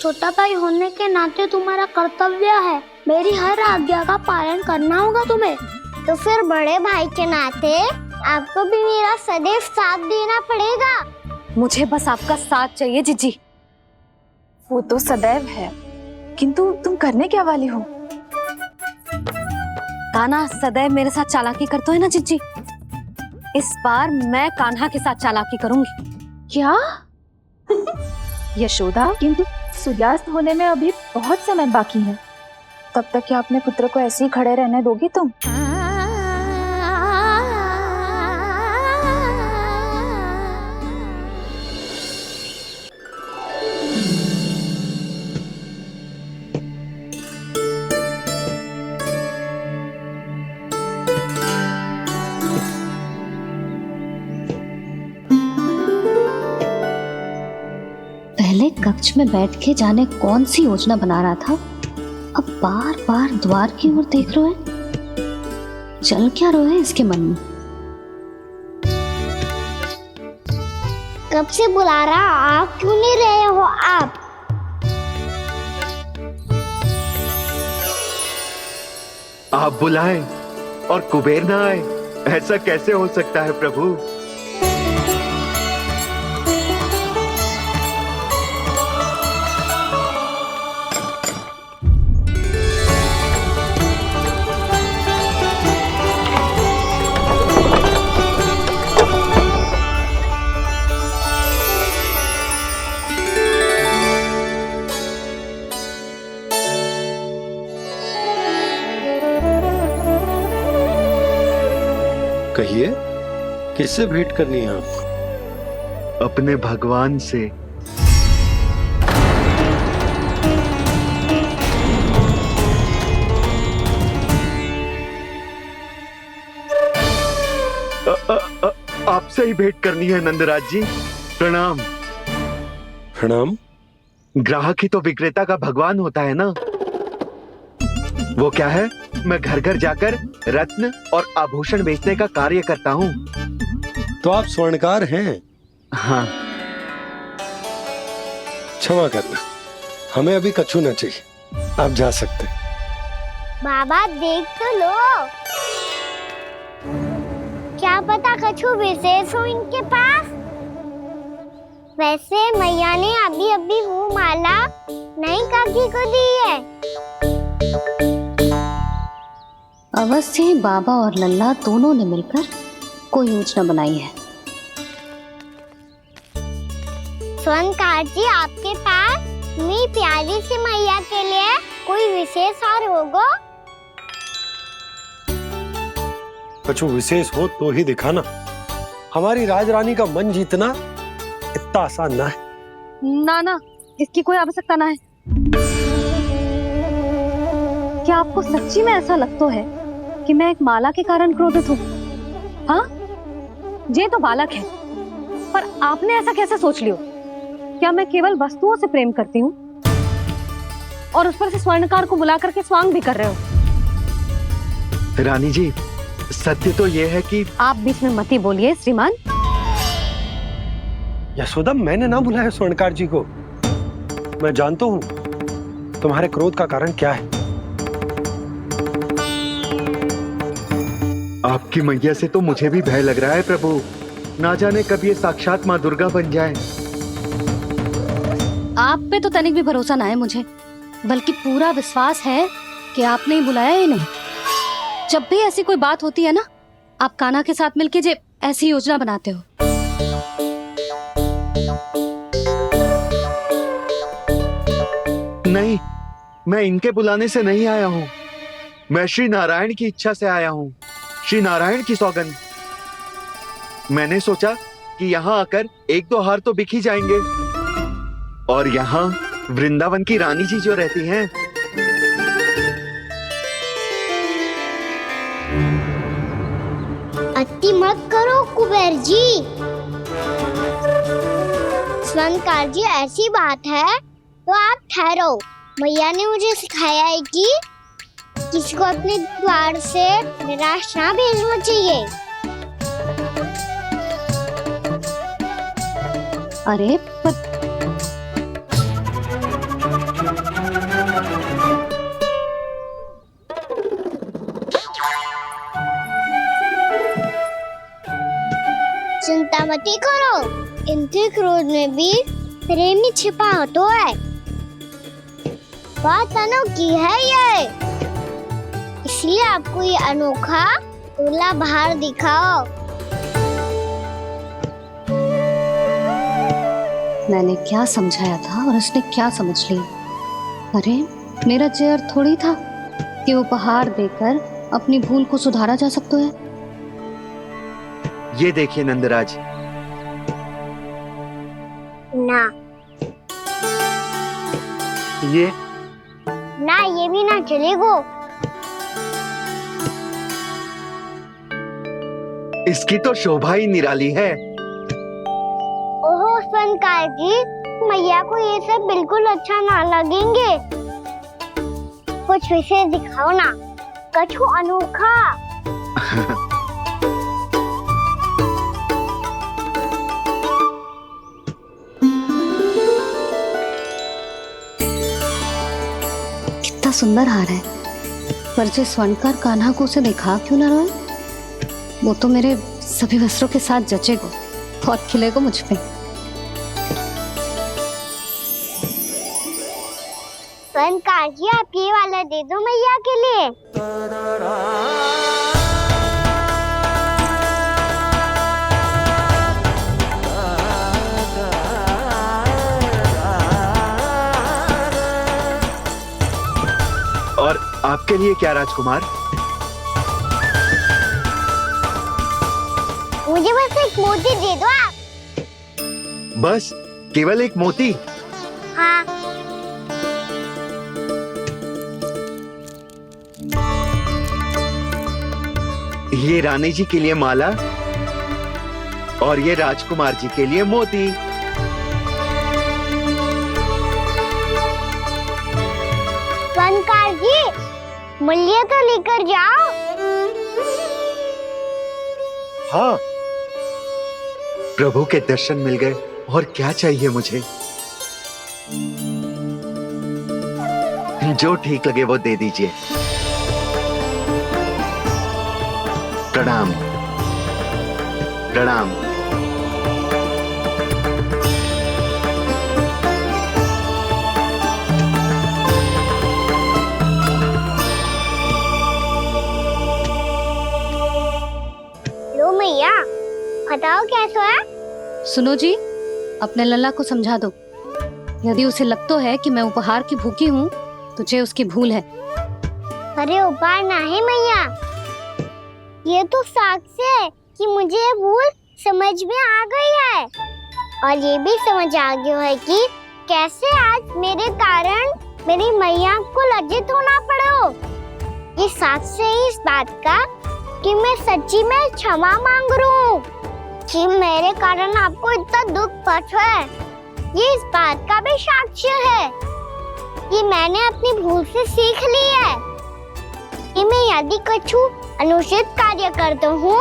छोटा भाई होने के नाते तुम्हारा कर्तव्य है, मेरी हर आज्ञा का पालन करना होगा तुम्हें। तो फिर बड़े भाई के नाते आपको भी मेरा सदैव साथ देना पड़ेगा। मुझे बस आपका साथ चाहिए जीजी। वो तो सदैव है, किंतु तुम करने क्या वाली हो? कान्हा सदैव मेरे साथ चालाकी करता है ना जीजी, इस बार मैं कान्हा के साथ चालाकी करूंगी। क्या? यशोदा, किंतु सूर्यास्त होने में अभी बहुत समय बाकी है, तब तक क्या अपने पुत्र को ऐसे ही खड़े रहने दोगी तुम? पहले कक्ष में बैठ के जाने कौन सी योजना बना रहा था, अब बार बार द्वार की ओर देख रहे हैं। चल क्या रहे हैं इसके मन में? कब से बुला रहा, आप क्यों नहीं रहे हो? आप बुलाएं और कुबेर ना आए, ऐसा कैसे हो सकता है प्रभु? कहिए, किससे भेंट करनी है आपको? अपने भगवान से। आपसे ही भेंट करनी है नंदराज जी। प्रणाम। प्रणाम। ग्राहक ही तो विक्रेता का भगवान होता है ना। वो क्या है, मैं घर घर जाकर रत्न और आभूषण बेचने का कार्य करता हूँ। तो आप स्वर्णकार हैं? हाँ। क्षमा करना, हमें अभी कछु न चाहिए, आप जा सकते हैं। बाबा देख तो लो, क्या पता कछु विशेष हो इनके पास। वैसे मैया ने अभी अभी वो माला नई काकी को दी है। अवश्य ही बाबा और लल्ला दोनों ने मिलकर कोई योजना बनाई है। स्वर्णकार जी, आपके पास मेरी प्यारी सी मैया के लिए कोई विशेष और होगा? कछु विशेष हो तो ही दिखाना। हमारी राजरानी का मन जीतना इतना आसान ना है। ना, इसकी कोई आवश्यकता ना है। क्या आपको सच्ची में ऐसा लगता है कि मैं एक माला के कारण क्रोधित हूँ? हाँ, ये तो बालक है, पर आपने ऐसा कैसे सोच लियो? क्या मैं केवल वस्तुओं से प्रेम करती हूँ और उस पर से स्वर्णकार को बुला करके स्वांग भी कर रहे हो? रानी जी, सत्य तो ये है कि आप बीच में मत ही बोलिए श्रीमान। यशोदा, मैंने ना बुलाया स्वर्णकार जी को। मैं जानता हूँ तुम्हारे क्रोध का कारण क्या है। आपकी मैया से तो मुझे भी भय लग रहा है प्रभु। ना जाने कब ये साक्षात माँ दुर्गा बन जाए। आप पे तो तनिक भी भरोसा ना है मुझे, बल्कि पूरा विश्वास है कि आपने ही बुलाया है इन्हें। जब भी ऐसी कोई बात होती है ना, आप कान्हा के साथ मिलके जे ऐसी योजना बनाते हो। नहीं, मैं इनके बुलाने से नहीं आया हूँ। मैं श्री नारायण की इच्छा से आया हूँ, श्री नारायण की सौगंध। मैंने सोचा कि यहाँ आकर एक दो हार तो बिक ही जाएंगे। और यहाँ वृंदावन की रानी जी जो रहती हैं, अति मत करो कुबेर जी। स्वर्णकार जी, ऐसी बात है तो आप ठहरो। मैया ने मुझे सिखाया है कि किसी को अपने द्वार से निराश ना भेजना चाहिए। अरे पर मती करो। इनके क्रोध में भी प्रेम ही छिपा तो है। बात अनोखी है ये, इसलिए आपको ये अनोखा दूल्हा बाहर दिखाओ। मैंने क्या समझाया था और उसने क्या समझ लिया? अरे मेरा चेयर थोड़ी था कि उपहार देकर अपनी भूल को सुधारा जा सकता है। ये देखिए नंदराज, ना ये ना, ये भी ना चलेगो। इसकी तो शोभा ही निराली है। ओहो स्वनकार जी, मैया को ये सब बिल्कुल अच्छा ना लगेंगे। कुछ विशेष दिखाओ ना, कछु अनोखा। कितना सुंदर हार है, पर जो स्वर्णकार कान्हा को उसे दिखा क्यों ना रहा है? वो तो मेरे सभी वस्त्रों के साथ जचेगा और खिलेगा मुझ पे। स्वनकार जी, आप ये वाला दे दो मैया के लिए। और आपके लिए क्या राजकुमार? मुझे बस एक मोती दे दो आप। बस केवल एक मोती? हाँ। ये रानी जी के लिए माला और ये राजकुमार जी के लिए मोती। स्वनकार जी, मूल्य तो लेकर जाओ। हाँ, प्रभु के दर्शन मिल गए और क्या चाहिए मुझे? जो ठीक लगे वो दे दीजिए। प्रणाम प्रणाम। लो मैया, बताओ कैसा है? सुनो जी, अपने लल्ला को समझा दो। यदि उसे लगता है कि मैं उपहार की भूखी हूँ तो ये उसकी भूल है। अरे उपहार ना है मैया, ये तो साक्ष्य है कि मुझे ये भूल समझ में आ गई है। और ये भी समझ आ गया है कि कैसे आज मेरे कारण मेरी मैया को लज्जित होना पड़ो। ये साक्ष्य है इस बात का कि मैं सच्ची में क्षमा मांग रहा हूँ कि मेरे कारण आपको इतना दुख पहुंचा है। ये इस बात का भी साक्ष्य है कि मैंने अपनी भूल से सीख ली है कि मैं यदि कछु अनुचित कार्य करता हूँ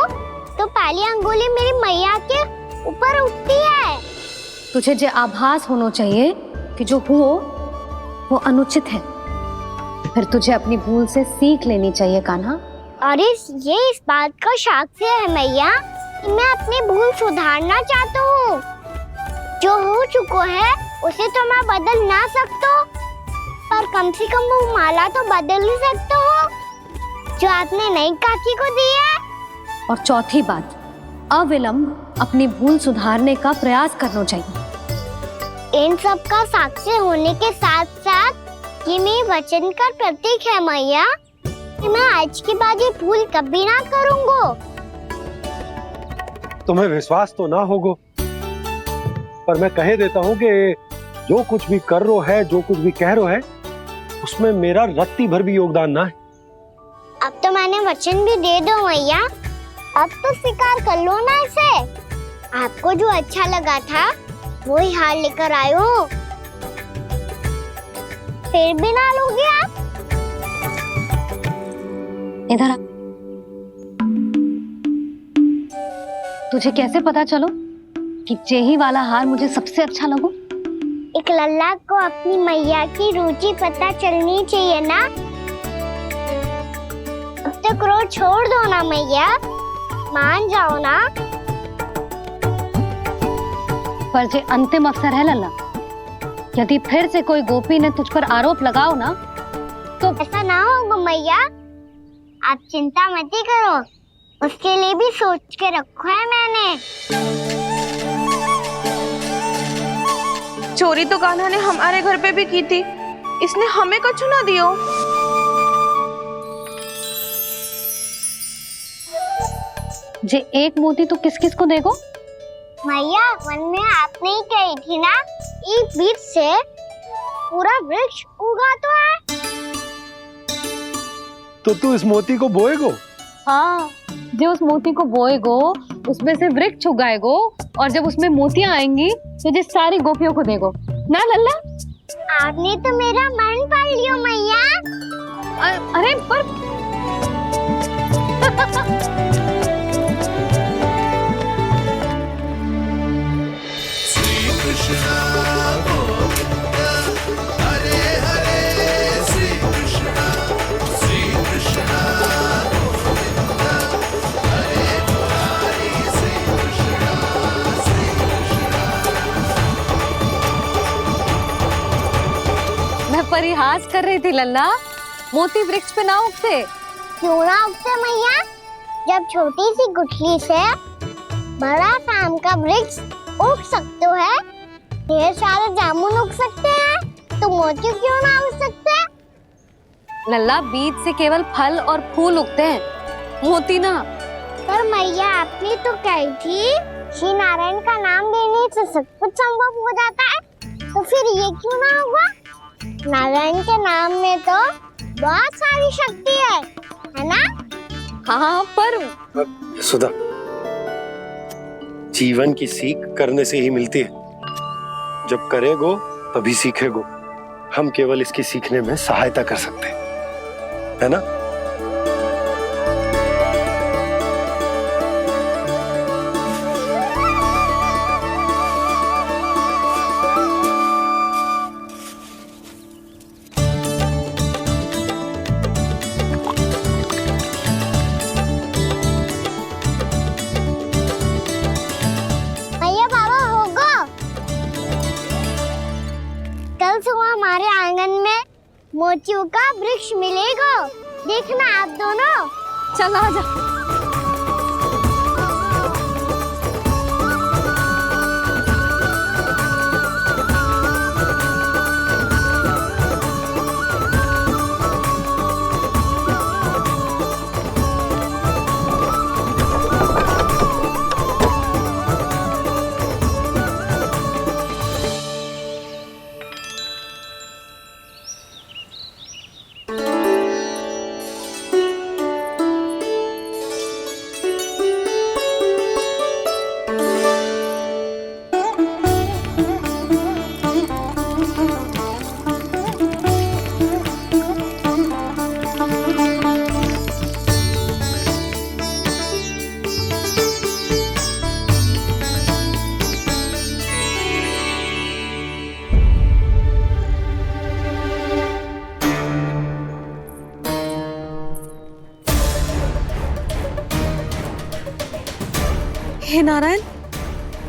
तो पहली अंगुली मेरी मैया के ऊपर उठती है। तुझे जो आभास होना चाहिए कि जो हुआ वो अनुचित है, फिर तुझे अपनी भूल से सीख लेनी चाहिए कान्हा। और ये इस बात का साक्ष्य है मैया कि मैं अपनी भूल सुधारना चाहता हूँ। जो हो चुका है उसे तो मैं बदल ना सकता, पर कम से कम वो माला तो बदल ही सकता हूँ जो आपने नई काकी को दी है। और चौथी बात, अविलंब अपनी भूल सुधारने का प्रयास करना चाहिए। इन सब का साक्षी होने के साथ साथ ये मेरे वचन का प्रतीक है मैया कि मैं आज के बाद ये भूल कभी ना करूँगा। तुम्हें विश्वास तो ना होगो, पर मैं कह देता हूँ कि जो कुछ भी कर रो है, जो कुछ भी कह रो है, उसमें मेरा रत्ती भर भी योगदान ना है। अब तो मैंने वचन भी दे दो मैया, अब तो स्वीकार कर लो ना इसे। आपको जो अच्छा लगा था वही हार लेकर आयो, फिर भी ना लोगे आप? इधर आ। तुझे कैसे पता चलो कि जेही वाला हार मुझे सबसे अच्छा लगो? एक लल्ला को अपनी मैया की रुचि पता चलनी चाहिए ना। अब तो क्रोध छोड़ दो ना मैया, मान जाओ ना। पर जे अंतिम अवसर है लल्ला, यदि फिर से कोई गोपी ने तुझ पर आरोप लगाओ ना तो ऐसा ना होगा मैया, आप चिंता मत ही करो, उसके लिए भी सोच के रखा है मैंने। चोरी तो कान्हा ने हमारे घर पे भी की थी, इसने हमें कछु ना दियो। जे एक मोती तो किस किस को देगो? मैया मन में आपने ही कही थी ना, एक बीज से पूरा वृक्ष उगा तो है। तो तू इस मोती को बोएगो? हाँ, जो उस मोती को बोएगो उसमें से वृक्ष उगाएगो, और जब उसमें मोतियां आएंगी तो जिस सारी गोपियों को देगो ना लल्ला। आपने तो मेरा मन पढ़ लियो मैया। अरे पर मैं परिहास कर रही थी लल्ला, मोती वृक्ष पे ना उगते। क्यों ना उगते मैया, जब छोटी सी गुठली से बड़ा आम का वृक्ष उग सकते है, ढेर सारे जामुन उग सकते हैं, तो मोती क्यों ना उग सकते? लल्ला, बीज से केवल फल और फूल उगते हैं, मोती ना। पर मैया आपने तो कही थी श्री नारायण का नाम लेने से सब कुछ संभव हो जाता है, तो फिर ये क्यों ना होगा? नारायण के नाम में तो बहुत सारी शक्ति है ना? हाँ, पर सुधा, जीवन की सीख करने से ही मिलती है। जब करेगो तभी सीखेगो। हम केवल इसकी सीखने में सहायता कर सकते हैं, है ना? भैया बाबा होगो, कल सुबह हमारे आंगन में मोतियों का वृक्ष मिलेगा, देखना आप दोनों। चल आजा। हे नारायण,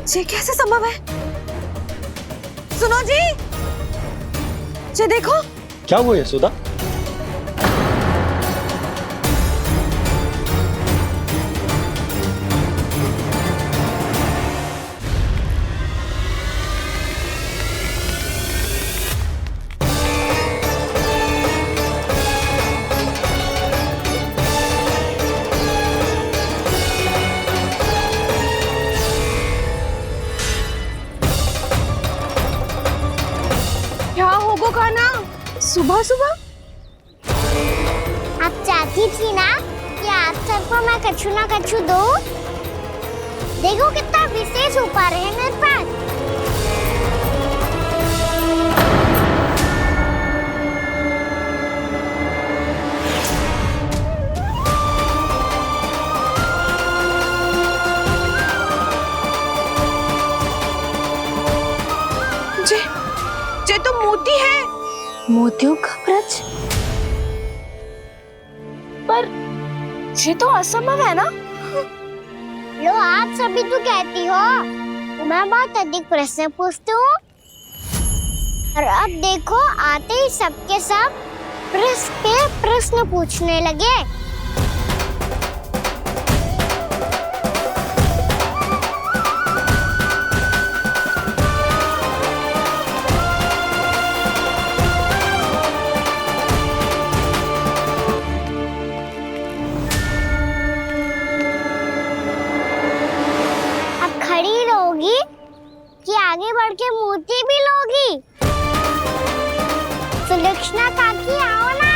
ये कैसे संभव है? सुनो जी, ये देखो। क्या हुआ यशोदा? क्या होगो कान्हा, सुबह सुबह? आप चाहती थी ना कि आप सबको मैं कछु ना कछु दूं? देखो कितना विशेष उपहार है मेरे पास। ये तो मोती है। मोतियों का ब्रज? पर ये तो असंभव है ना? लो आप सभी तो कहती हो, मैं बहुत अधिक प्रश्न पूछती हूँ और अब देखो आते ही सबके सब प्रश्न पे प्रश्न पूछने लगे। अब खड़ी रहोगी कि आगे बढ़ के मूर्ति भी लोगी? सुलक्षणा काकी आओ ना।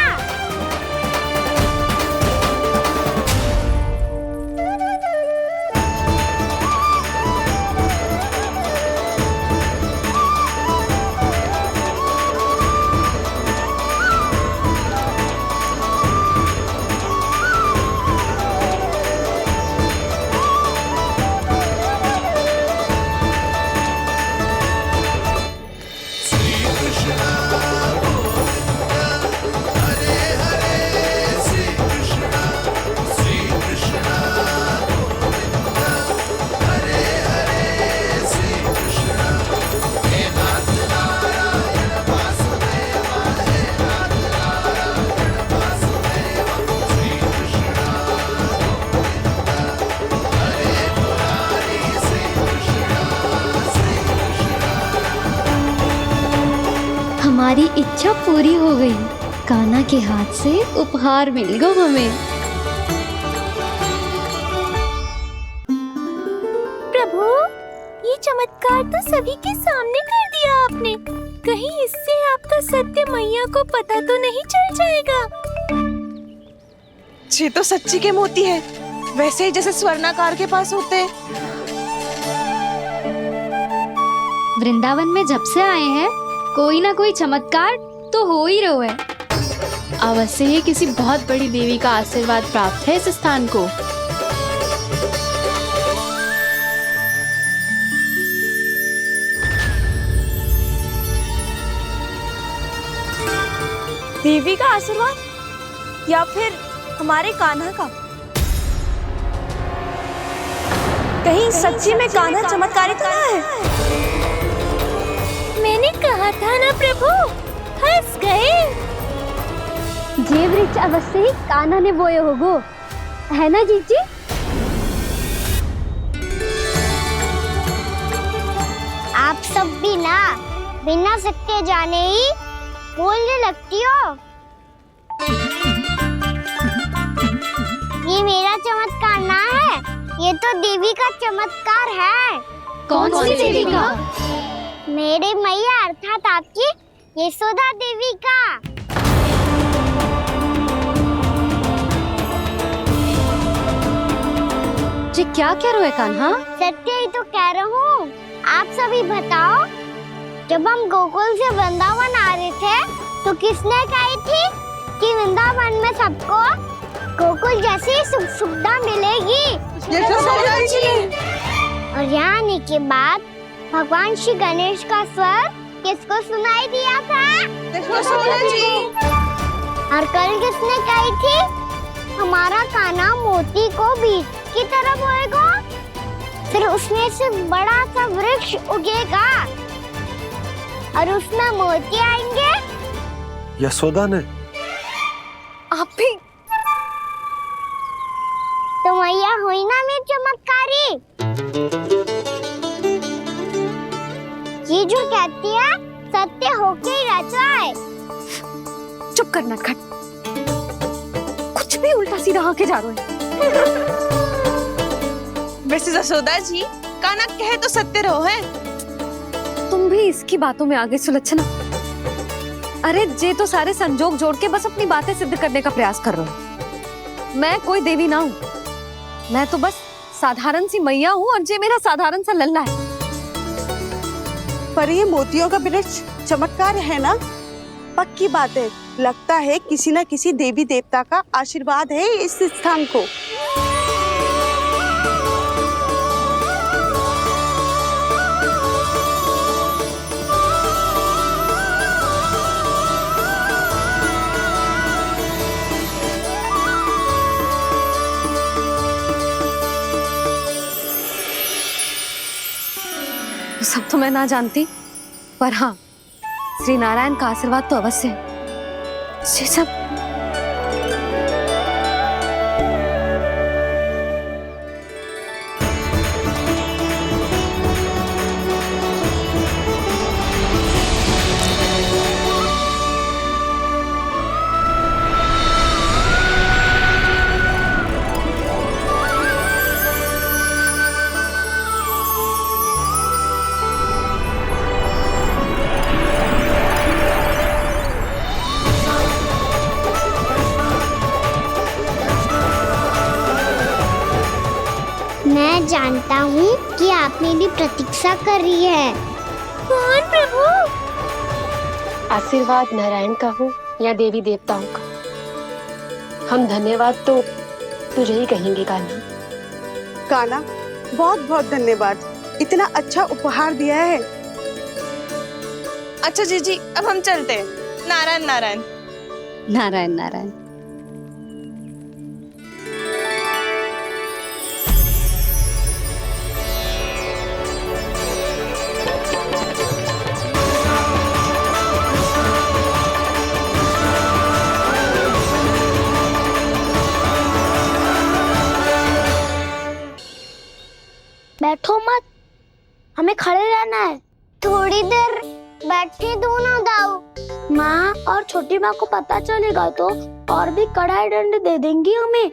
हमारी इच्छा पूरी हो गई। कान्हा के हाथ से उपहार मिल गया हमें। प्रभु, ये चमत्कार तो सभी के सामने कर दिया आपने। कहीं इससे आपका सत्य मैया को पता तो नहीं चल जाएगा? ये तो सच्ची के मोती है, वैसे ही जैसे स्वर्णाकार के पास होते हैं। वृंदावन में जब से आए हैं कोई ना कोई चमत्कार तो हो ही रहा है। अवश्य ही किसी बहुत बड़ी देवी का आशीर्वाद प्राप्त है इस स्थान को। देवी का आशीर्वाद या फिर हमारे कान्हा का? कहीं सच्ची में कान्हा चमत्कारी तो ना है? मैंने कहा था ना प्रभु, हंस गए। जे वृक्ष अवश्य ही कान्हा ने बोए होगो, है ना जीजी? आप सब भी ना बिना सत्य जाने ही बोलने लगती हो। ये मेरा चमत्कार ना है, ये तो देवी का चमत्कार है। कौन सी देवी का? मेरे मैया अर्थात आपकी यशोदा देवी का। जी क्या कह रहे हो कान्हा? सत्य ही तो कह रहा हूँ। आप सभी बताओ, जब हम गोकुल से वृंदावन आ रहे थे तो किसने कही थी कि वृंदावन में सबको गोकुल जैसी सुख सुविधा मिलेगी? यशोदा जी। और यहाँ आने के बाद भगवान श्री गणेश का स्वर किसको सुनाई दिया था? यशोदा जी। और कल किसने कही थी हमारा कान्हा मोती को बीज की तरह बोएगा, फिर उसमें से बड़ा सा वृक्ष उगेगा और उसमें मोती आएंगे? यशोदा ने। आप भी तो मैया हुई ना मेरी चमत्कारी। ये जो कहती है सत्य होके ही रहता है। चुप कर नटखट, कुछ भी उल्टा सीधा आके जा रहे हैं। वैसे यशोदा जी, कान्हा कहे तो सत्य रहो है। तुम भी इसकी बातों में आगे सुलक्षणा। अरे जे तो सारे संजोग जोड़ के बस अपनी बातें सिद्ध करने का प्रयास कर रहे हो। मैं कोई देवी ना हूँ, मैं तो बस साधारण सी मैया हूँ और जे मेरा साधारण सा लल्ला है। पर ये मोतियों का वृक्ष चमत्कार है ना? पक्की बात है, लगता है किसी न किसी देवी देवता का आशीर्वाद है इस स्थान को। सब तो मैं ना जानती, पर हाँ, श्री नारायण का आशीर्वाद तो अवश्य है। ये सब मैं जानता हूँ कि आप मेरी प्रतीक्षा कर रही है। कौन प्रभु? आशीर्वाद नारायण का हो या देवी देवताओं का, हम धन्यवाद तो तुझे ही कहेंगे कान्हा। कान्हा, बहुत बहुत धन्यवाद, इतना अच्छा उपहार दिया है। अच्छा जीजी, अब हम चलते हैं। नारायण नारायण। नारायण नारायण। बैठो मत, हमें खड़े रहना है। थोड़ी देर बैठे दो ना दाऊ। माँ और छोटी माँ को पता चलेगा तो और भी कड़ा दंड दे देंगी हमें।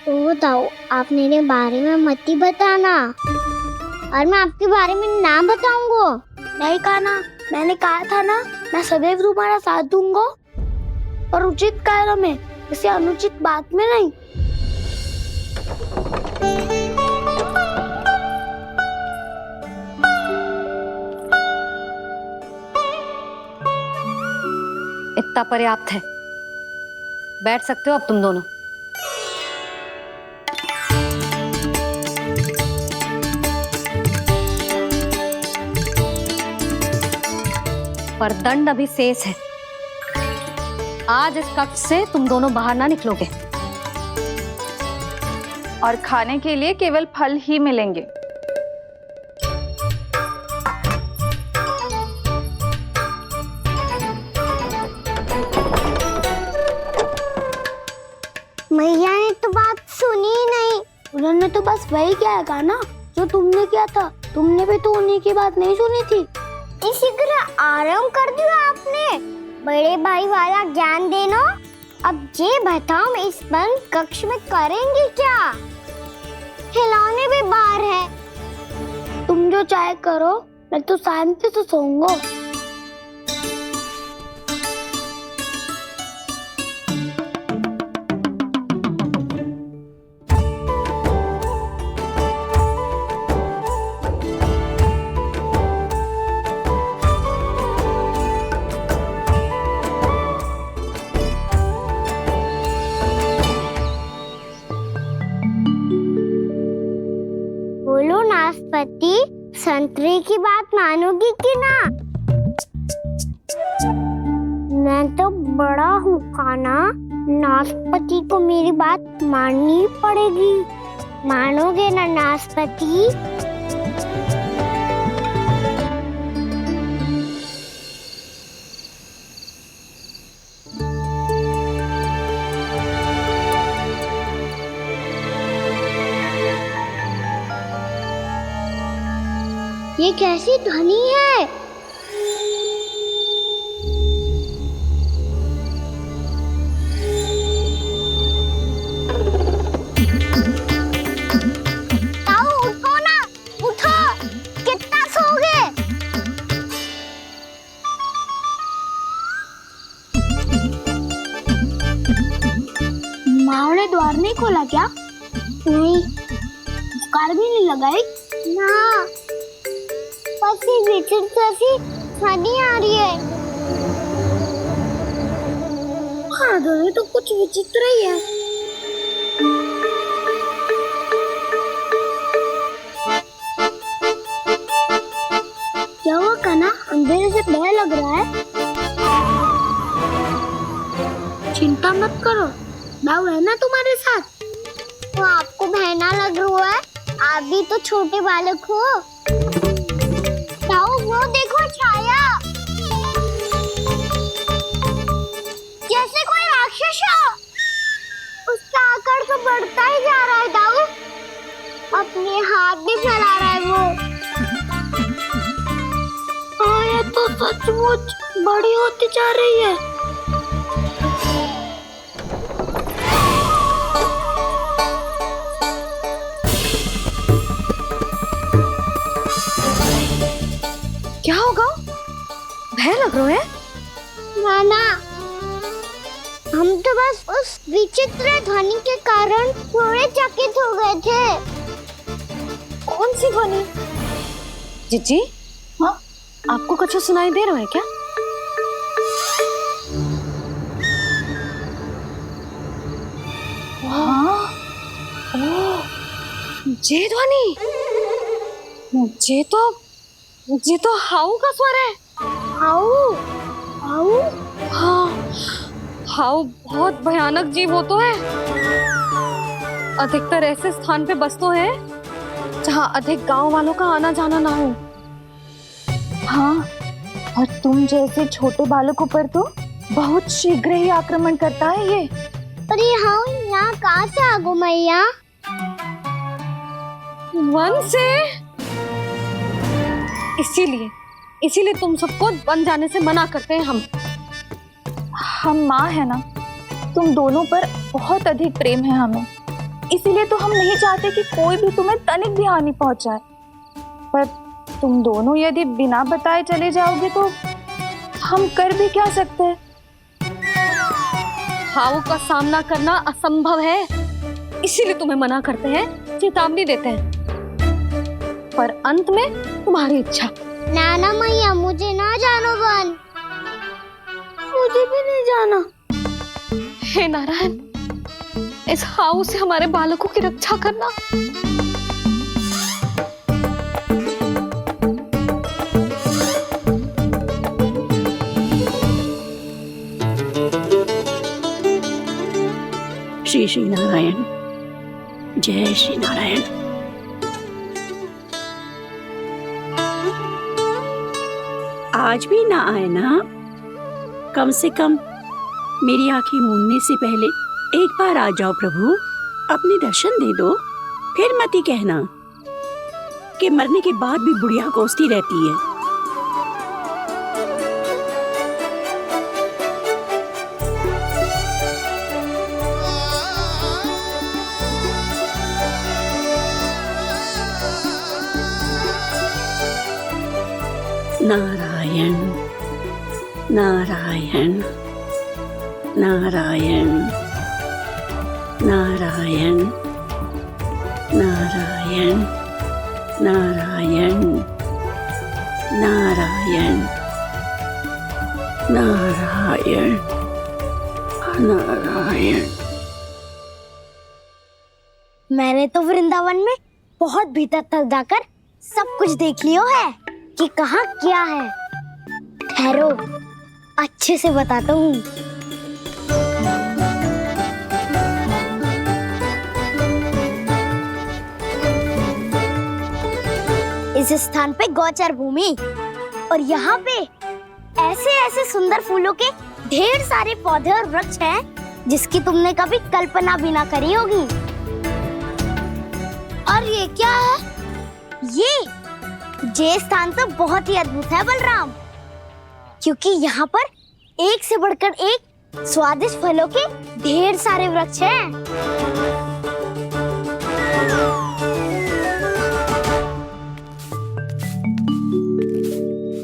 ओ दाऊ, आप मेरे बारे में मत ही बताना, और मैं आपके बारे में ना बताऊंगा। नहीं कान्हा, मैंने कहा था ना, मैं सदैव तुम्हारा साथ दूंगा, और उचित कार्य में, इसे अनुचित बात में नहीं। इतना पर्याप्त है, बैठ सकते हो अब तुम दोनों। पर दंड अभी शेष है। आज इस कक्ष से तुम दोनों बाहर ना निकलोगे, और खाने के लिए केवल फल ही मिलेंगे। मैया ने तो बात सुनी ही नहीं। उन्होंने तो बस वही किया था ना जो तुमने किया था। तुमने भी तो उन्हीं की बात नहीं सुनी थी। इसी तरह आराम कर दिया आपने। बड़े भाई वाला ज्ञान देना। अब ये बताओ, हम इस बंद कक्ष में करेंगे क्या? खिलौने भी बाहर है। तुम जो चाहे करो, मैं तो शांति से सोऊंगा। बोलो नाशपाती, संतरे की बात मानोगी कि ना? मैं तो बड़ा हूँ कान्हा, नाशपाती को मेरी बात माननी पड़ेगी। मानोगे ना नाशपाती? ये कैसी ध्वनि है? ताऊ उठो ना, उठो, कितना सोओगे? माँ ने द्वार नहीं खोला क्या? नहीं। कार भी नहीं लगाई? ना, पसी विचित्र सी ध्वनि आ रही है। हाँ, ध्वनि तो कुछ विचित्र ही है। क्या हुआ कान्हा, अंधेरे से डर लग रहा है? चिंता मत करो, दाऊ है ना तुम्हारे साथ। तो आपको बहना लग रहा है, आप भी तो छोटे बालक हो। ताऊ, छाया, जैसे कोई राक्षस हो। उसका आकार तो बढ़ता ही जा रहा है दाऊ, अपने हाथ भी फैला रहा है वो। हाँ, ये तो सचमुच बड़ी होती जा रही है। क्या होगा? भय लग रहा है? नाना, हम तो बस उस विचित्र ध्वनि के कारण थोड़े चकित हो गए थे। कौन सी ध्वनि? जीजी, हाँ, आपको कुछ सुनाई दे रहा है क्या? हाँ, ओह, ये ध्वनि, ये तो हाउ का स्वर है। हाउ, हाउ, हाँ, हाउ बहुत भयानक जीव हो तो है। अधिकतर ऐसे स्थान पे बसते हैं जहाँ अधिक गांव वालों का आना जाना ना हो। हाँ, और तुम जैसे छोटे बालकों पर तो बहुत शीघ्र ही आक्रमण करता है ये। पर ये हाउ यहाँ कहाँ से आ गो मैया? वन से। इसीलिए तुम सबको वन जाने से मना करते हैं हम माँ है ना, तुम दोनों पर बहुत अधिक प्रेम है हमें, इसीलिए तो हम नहीं चाहते कि कोई भी तुम्हें तनिक भी हानि पहुंचाए। पर तुम दोनों यदि बिना बताए चले जाओगे तो हम कर भी क्या सकते हैं? हाउ का सामना करना असंभव है, इसीलिए तुम्हें मना करते हैं, चेतावनी देते हैं। पर अंत में तुम्हारी इच्छा। नाना मैया, मुझे ना जानो वन, मुझे भी नहीं जाना। हे नारायण, इस हाउ से हमारे बालकों की रक्षा करना। श्री श्री नारायण, जय श्री नारायण। आज भी ना आए ना? कम से कम मेरी आंखें मूंदने से पहले एक बार आ जाओ प्रभु, अपने दर्शन दे दो। फिर मत ही कहना कि मरने के बाद भी बुढ़िया कोसती रहती है। नारायण नारायण नारायण नारायण नारायण नारायण नारायण नारायण नारायण। मैंने तो वृंदावन में बहुत भीतर तक जाकर सब कुछ देख लियो है कि कहाँ क्या है। ठहरो, अच्छे से बताता हूँ। इस स्थान पे गोचर भूमि और यहाँ पे ऐसे ऐसे सुंदर फूलों के ढेर सारे पौधे और वृक्ष हैं जिसकी तुमने कभी कल्पना भी ना करी होगी। और ये क्या है? ये स्थान तो बहुत ही अद्भुत है बलराम, क्योंकि यहाँ पर एक से बढ़कर एक स्वादिष्ट फलों के ढेर सारे वृक्ष हैं।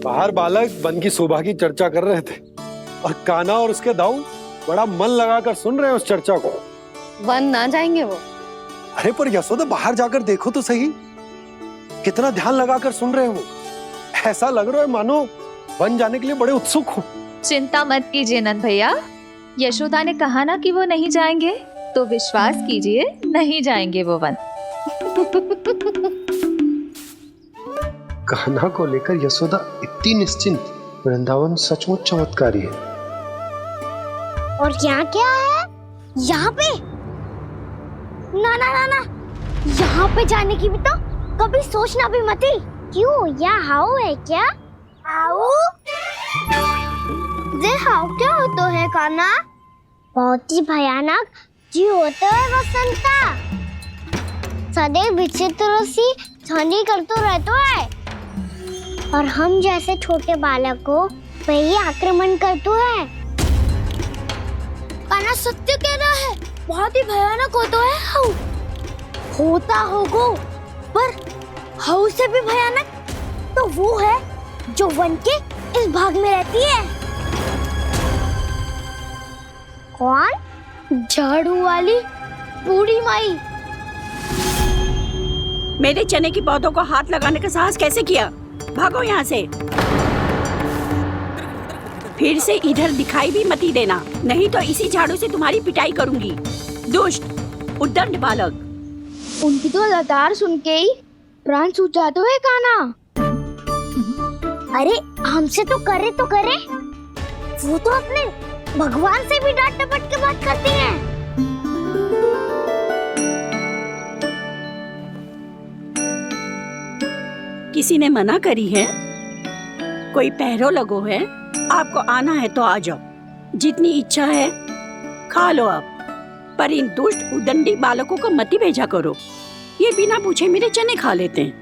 बाहर बालक वन की शोभा की चर्चा कर रहे थे और कान्हा और उसके दाऊ बड़ा मन लगाकर सुन रहे हैं उस चर्चा को। वन ना जाएंगे वो। अरे पर यशोदा, बाहर जाकर देखो तो सही, कितना ध्यान लगाकर सुन रहे हो। ऐसा लग रहा है मानो वन जाने के लिए बड़े उत्सुक हो। चिंता मत कीजिए नंद भैया, यशोदा ने कहा ना कि वो नहीं जाएंगे, तो विश्वास कीजिए नहीं जाएंगे वो वन। कान्हा को लेकर यशोदा इतनी निश्चिंत, वृंदावन सचमुच चमत्कारी है। और यहाँ क्या है? यहाँ पे ना ना ना ना, यहाँ पे जाने की भी तो कभी सोचना भी मत ही। क्यों, यहाँ हाउ है क्या? आओ। ये हाउ क्या होता है काना? बहुत ही भयानक जी होता है वसंता। सदैव विचित्र सी ध्वनि करते रहता है और हम जैसे छोटे बालक को वही आक्रमण करता है। काना सत्य कह रहा है, बहुत ही भयानक होता है हाउ। होता होगा, पर हाउ से भी भयानक तो वो है जो वन के इस भाग में रहती है। कौन? झाड़ू वाली बूढ़ी माई। मेरे चने की पौधों को हाथ लगाने का साहस कैसे किया? भागो यहाँ से। फिर से इधर दिखाई भी मत देना, नहीं तो इसी झाड़ू से तुम्हारी पिटाई करूंगी। दुष्ट उद्दंड बालक। उनकी तो लतार सुन के ही प्राण सूझ जाते हुए काना। अरे हमसे तो करे, वो तो अपने भगवान से भी डांट डपट के बात करती हैं। किसी ने मना करी है? कोई पहरो लगो है? आपको आना है तो आ जाओ, जितनी इच्छा है खा लो आप, पर इन दुष्ट उदंडी बालकों को मत ही भेजा करो। ये बिना पूछे मेरे चने खा लेते हैं।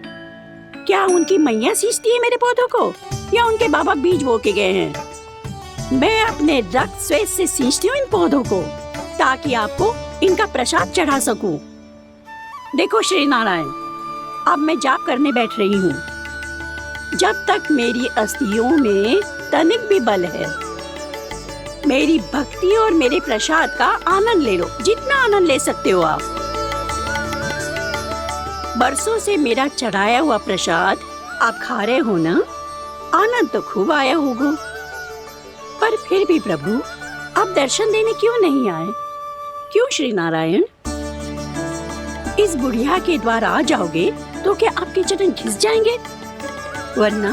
क्या उनकी मैया सींचती है मेरे पौधों को, या उनके बाबा बीज बो के गए हैं? मैं अपने रक्त स्वेद से सींचती हूँ इन पौधों को, ताकि आपको इनका प्रसाद चढ़ा सकूं। देखो श्री नारायण, अब मैं जाप करने बैठ रही हूँ। जब तक मेरी अस्थियों में तनिक भी बल है, मेरी भक्ति और मेरे प्रसाद का आनंद ले लो, जितना आनंद ले सकते हो आप। बरसों से मेरा चढ़ाया हुआ प्रसाद आप खा रहे हो ना? आनंद तो खूब आया होगा, पर फिर भी प्रभु आप दर्शन देने क्यों नहीं आए? क्यों श्री नारायण? इस बुढ़िया के द्वार आ जाओगे तो क्या आपके चरण घिस जाएंगे? वरना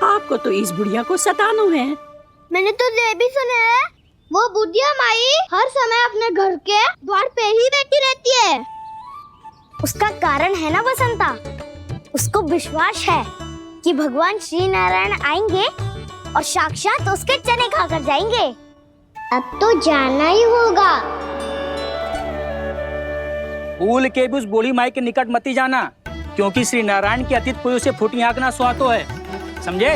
आपको तो इस बुढ़िया को सताना है। मैंने तो ये भी सुना है, वो बुढ़िया माई हर समय अपने घर के द्वार पे ही बैठी रहती है। उसका कारण है ना बसंता, उसको विश्वास है कि भगवान श्री नारायण आएंगे और साक्षात उसके चने खाकर जाएंगे। अब तो जाना ही होगा। भूल के भी उस बूढ़ी माई के निकट मत जाना, क्योंकि श्री नारायण की अतीत पुरुष से फूटी आंख ना सुहातो है, समझे?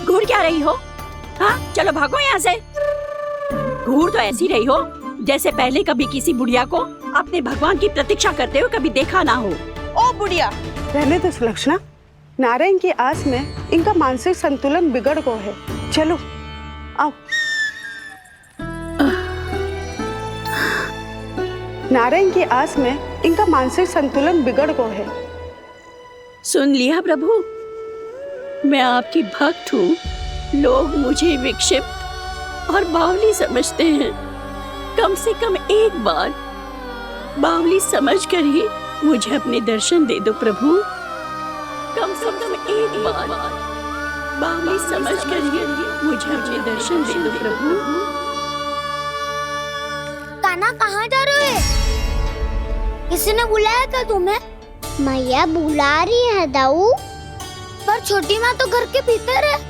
घूर क्या रही हो? हाँ, चलो भागो यहाँ से। घूर तो ऐसी रही हो जैसे पहले कभी किसी बुढ़िया को अपने भगवान की प्रतीक्षा करते हुए कभी देखा ना हो। ओ बुढ़िया, रहने दो सुलक्षणा। नारायण की आस में इनका मानसिक संतुलन बिगड़ गया है। चलो आओ। नारायण की आस में इनका मानसिक संतुलन बिगड़ गया है। सुन लिया प्रभु, मैं आपकी भक्त हूँ। लोग मुझे विक्षिप्त और बावली समझते हैं। कम से कम एक बार बावली समझकर ही मुझे अपने दर्शन दे दो प्रभु। कम से कम एक बार बावली समझकर ही मुझे अपने दर्शन दे दो प्रभु। काना कहाँ जा रहे हो? किसी ने बुलाया था तुम्हें? मैया बुला रही है दाऊ। पर छोटी माँ तो घर के भीतर है।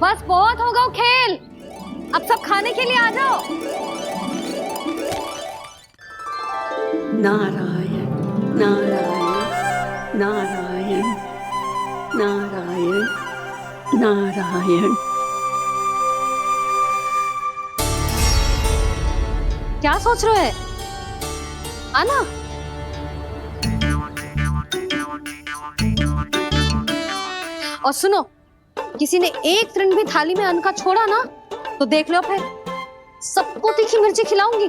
बस बहुत होगा खेल, अब सब खाने के लिए आ जाओ। नारायण नारायण नारायण नारायण नारायण। क्या सोच रहे हैं? आना। और सुनो, किसी ने एक तृण भी थाली में अन्न का छोड़ा ना तो देख लो, फिर सबको तीखी मिर्ची खिलाऊंगी।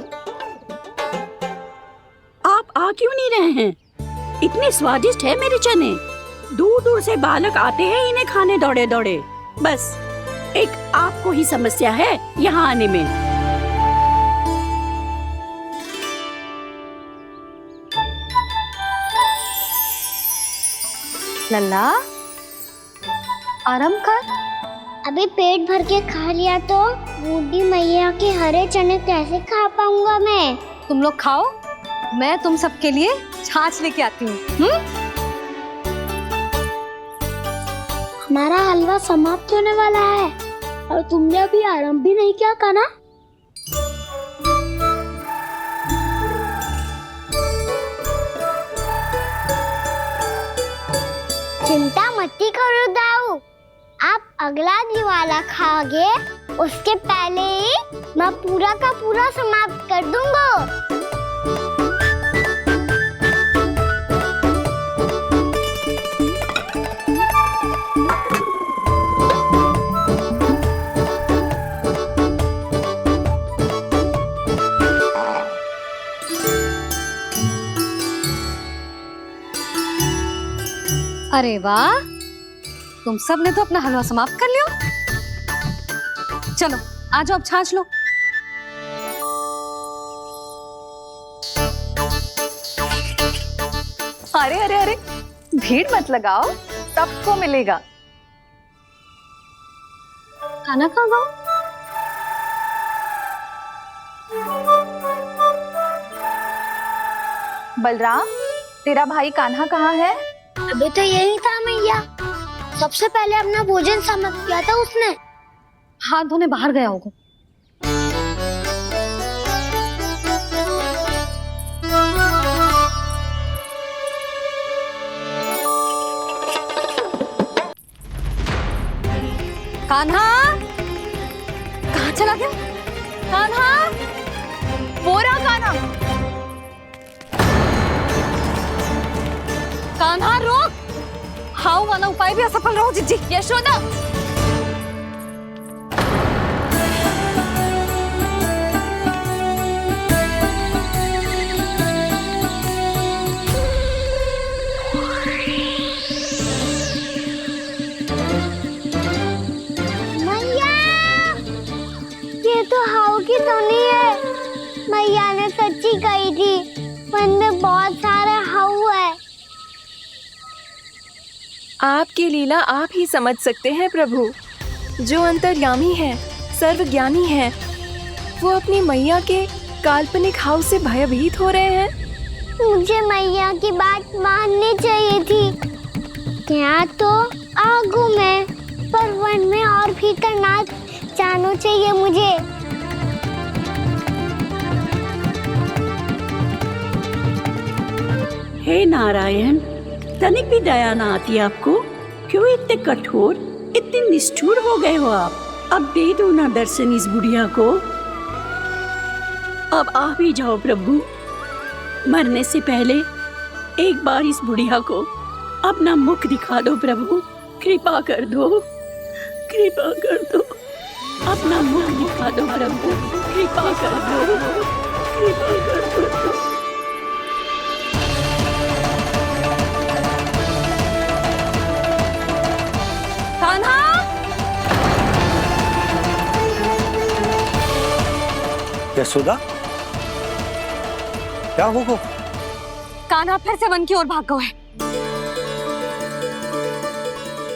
आप आ क्यों नहीं रहे हैं? इतने स्वादिष्ट है मेरे चने। दूर दूर से बालक आते हैं इन्हें खाने दौड़े दौड़े। बस एक आपको ही समस्या है यहाँ आने में। लल्ला, आराम कर। अभी पेट भर के खा लिया तो बूढ़ी मैया के हरे चने कैसे खा पाऊंगा मैं? तुम लोग खाओ, मैं तुम सबके लिए छाछ लेके आती हूँ। हमारा हलवा समाप्त होने वाला है और तुमने अभी आराम भी नहीं किया कान्हा। चिंता मत करो दाऊ, आप अगला दिवाला खाओगे उसके पहले ही मैं पूरा का पूरा समाप्त कर दूंगा। अरे वाह, तुम सब ने तो अपना हलवा समाप्त कर लिया। चलो आ जाओ, अब छाछ लो। अरे अरे अरे, भीड़ मत लगाओ, सबको मिलेगा। खाना खा जाओ। बलराम, तेरा भाई कान्हा कहाँ है? अभी तो यही था मैया, सबसे पहले अपना भोजन समाप्त किया था उसने। हाथ धोने बाहर गया होगा। कान्हा कहाँ चला गया? कान्हा, वो रहा कान्हा। कान्हा रोक, हाउ वाला उपाय भी असफल रहो जिज्जी। यशोदा, मैया, ये तो हाउ की धुनी है। मैया ने सच्ची कही थी, मन में बहुत सारे हाउ है। आपकी लीला आप ही समझ सकते हैं प्रभु। जो अंतर्यामी है, सर्वज्ञानी है, वो अपनी मैया के काल्पनिक हाव से भयभीत हो रहे हैं। मुझे मैया की बात माननी चाहिए थी। यहाँ तो आगू में, पर वन में और भीतर ना जाना चाहिए मुझे। हे नारायण, तनिक भी दया ना आती आपको? क्यों इतने कठोर, इतने निष्ठुर हो गए हो आप? अब दे दो ना दर्शन इस बुढ़िया को। अब आ भी जाओ प्रभु, मरने से पहले एक बार इस बुढ़िया को अपना मुख दिखा दो प्रभु। कृपा कर दो, कृपा कर दो, अपना मुख दिखा दो प्रभु। कृपा कर दो, कृपा कर दो। कान्हा, यशोदा, क्या हो? कान्हा फिर से वन की ओर भाग गए।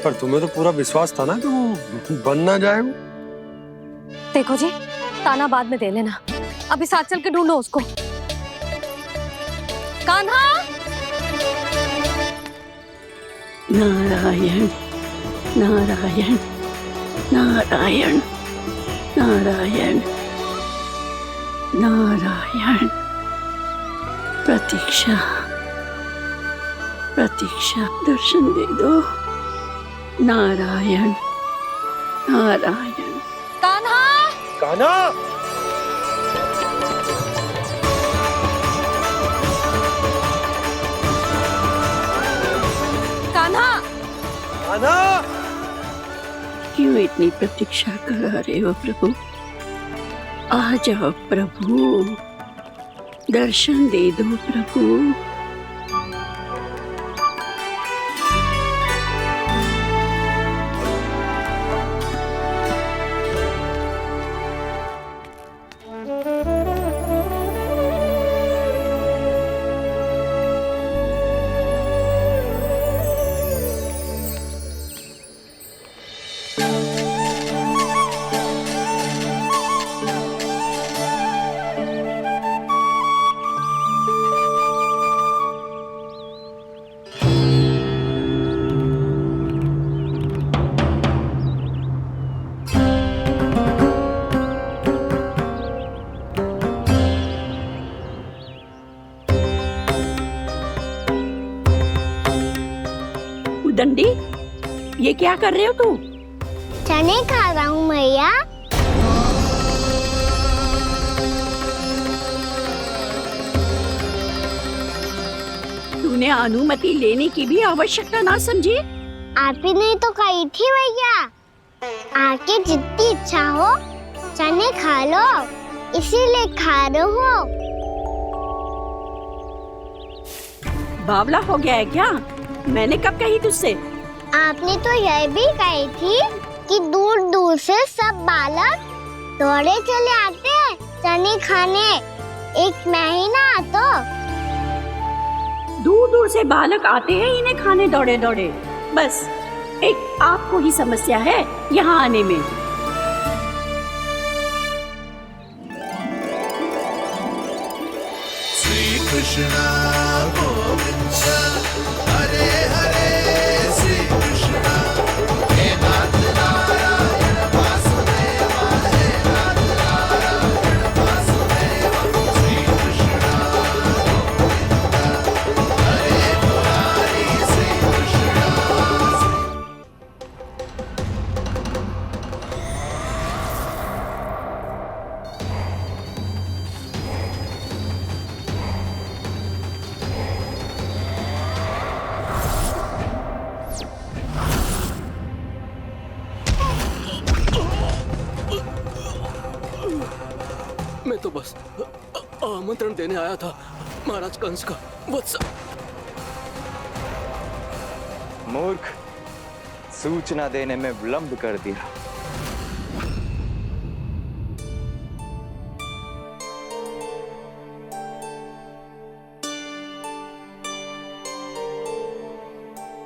पर तुम्हें तो पूरा विश्वास था ना कि वो बन ना जाए। देखो जी, ताना बाद में दे लेना, अभी साथ चल के ढूंढो उसको। कान्हा, नारायण नारायण नारायण नारायण नारायण। प्रतीक्षा प्रतीक्षा, दर्शन दे दो। नारायण नारायण। कान्हा, कान्हा, कान्हा, कान्हा। क्यों इतनी प्रतीक्षा करा रहे हो प्रभु? आ जाओ प्रभु, दर्शन दे दो प्रभु। उद्दंडी, ये क्या कर रहे हो तू? चने खा रहा हूँ मैया। तूने अनुमति लेने की भी आवश्यकता ना समझी? आप ही नहीं तो कही थी मैया, आके जितनी इच्छा हो चने खा लो, इसीलिए खा रहे हो। बावला हो गया है क्या? मैंने कब कही तुझसे? आपने तो यह भी कही थी कि दूर दूर से सब बालक दौड़े चले आते हैं चने खाने, एक महीना तो दूर दूर से बालक आते हैं इन्हें खाने दौड़े दौड़े। बस एक आपको ही समस्या है यहाँ आने में। श्री कृष्णा गोविंद हरे हरे, श्री कृष्णा हे नाथ नारायण वासुदेवा, हे नाथ नारायण वासुदेवा, श्री कृष्णा गोविंद हरे मुरारी, श्री कृष्णा। मैं तो बस आमंत्रण देने आया था महाराज कंस का वत्स। मूर्ख, सूचना देने में विलंब कर दिया।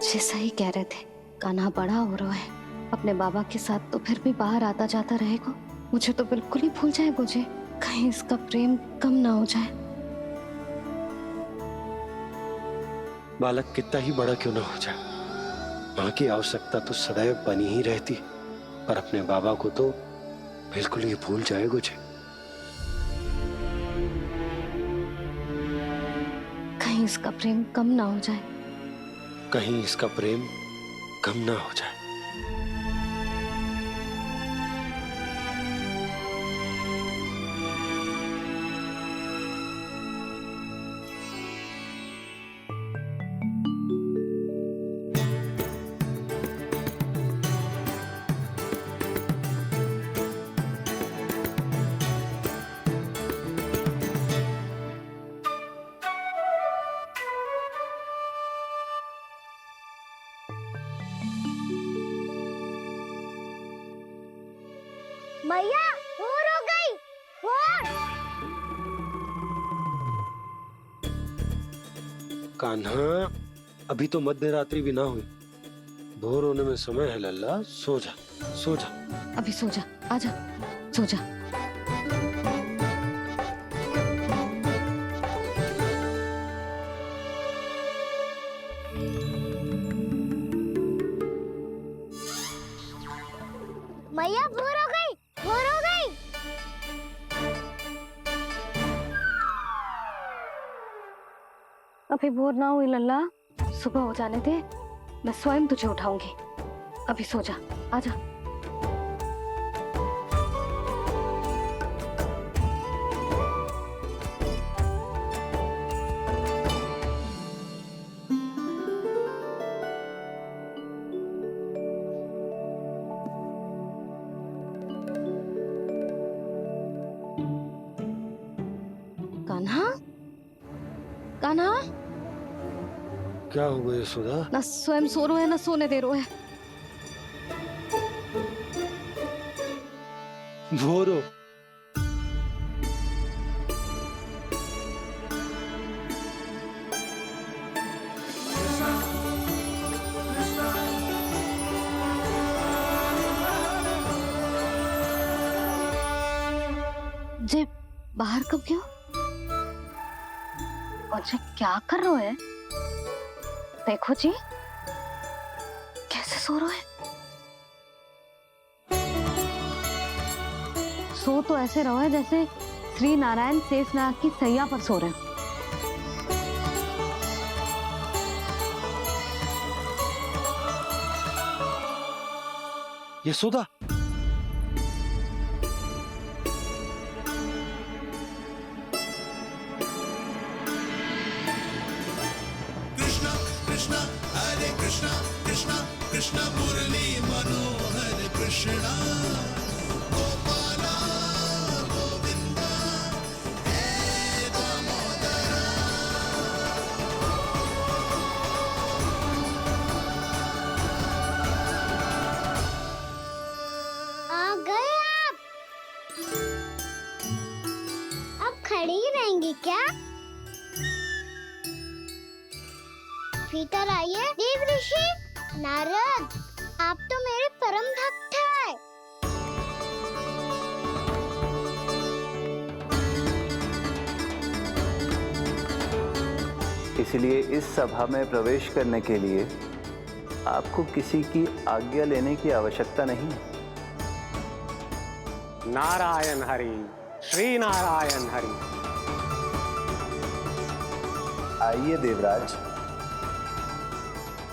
जैसा ही कह रहे थे, कान्हा बड़ा हो रहा है, अपने बाबा के साथ तो फिर भी बाहर आता जाता रहेगा। मुझे तो बिल्कुल ही भूल जाए मुझे, कहीं इसका प्रेम कम ना हो जाए। बालक कितना ही बड़ा क्यों ना हो जाए, माँ की आवश्यकता तो सदैव बनी ही रहती, पर अपने बाबा को तो बिल्कुल ही भूल जाए मुझे। कहीं इसका प्रेम कम ना हो जाए, कहीं इसका प्रेम कम ना हो जाए। मैया भोर हो गई, भोर। कान्हा, अभी तो मध्य रात्रि भी ना हुई, भोर होने में समय है लल्ला, सो जा सो जा। अभी सो जा, आजा सो जा। मैया भोर हो गई, भोर हो गई। अभी भोर ना हुई लल्ला, सुबह हो जाने दे, मैं स्वयं तुझे उठाऊंगी। अभी सो जा, आजा। कान्हा, कान्हा, क्या हो गया सुधा? ना स्वयं सो रहा है ना सोने दे रहा है। भोर हो। जे बाहर कब गया? और जे क्या कर रहा है? देखो जी, कैसे सो रहा है। सो तो ऐसे रहो है जैसे श्री नारायण शेषनाग की सैया पर सो रहे हैं। यशोदा, कृष्णा कृष्णा हरे कृष्णा कृष्णा कृष्णा मुरली मनोहर कृष्णा गोपाला गोविंदा हे दामोदरा। आ गए आप। अब खड़ी ही रहेंगी क्या? भीतर आइए देव ऋषि। नारद, आप तो मेरे परम भक्त हैं। इसलिए इस सभा में प्रवेश करने के लिए आपको किसी की आज्ञा लेने की आवश्यकता नहीं है। नारायण हरि, श्री नारायण हरि। आइए देवराज,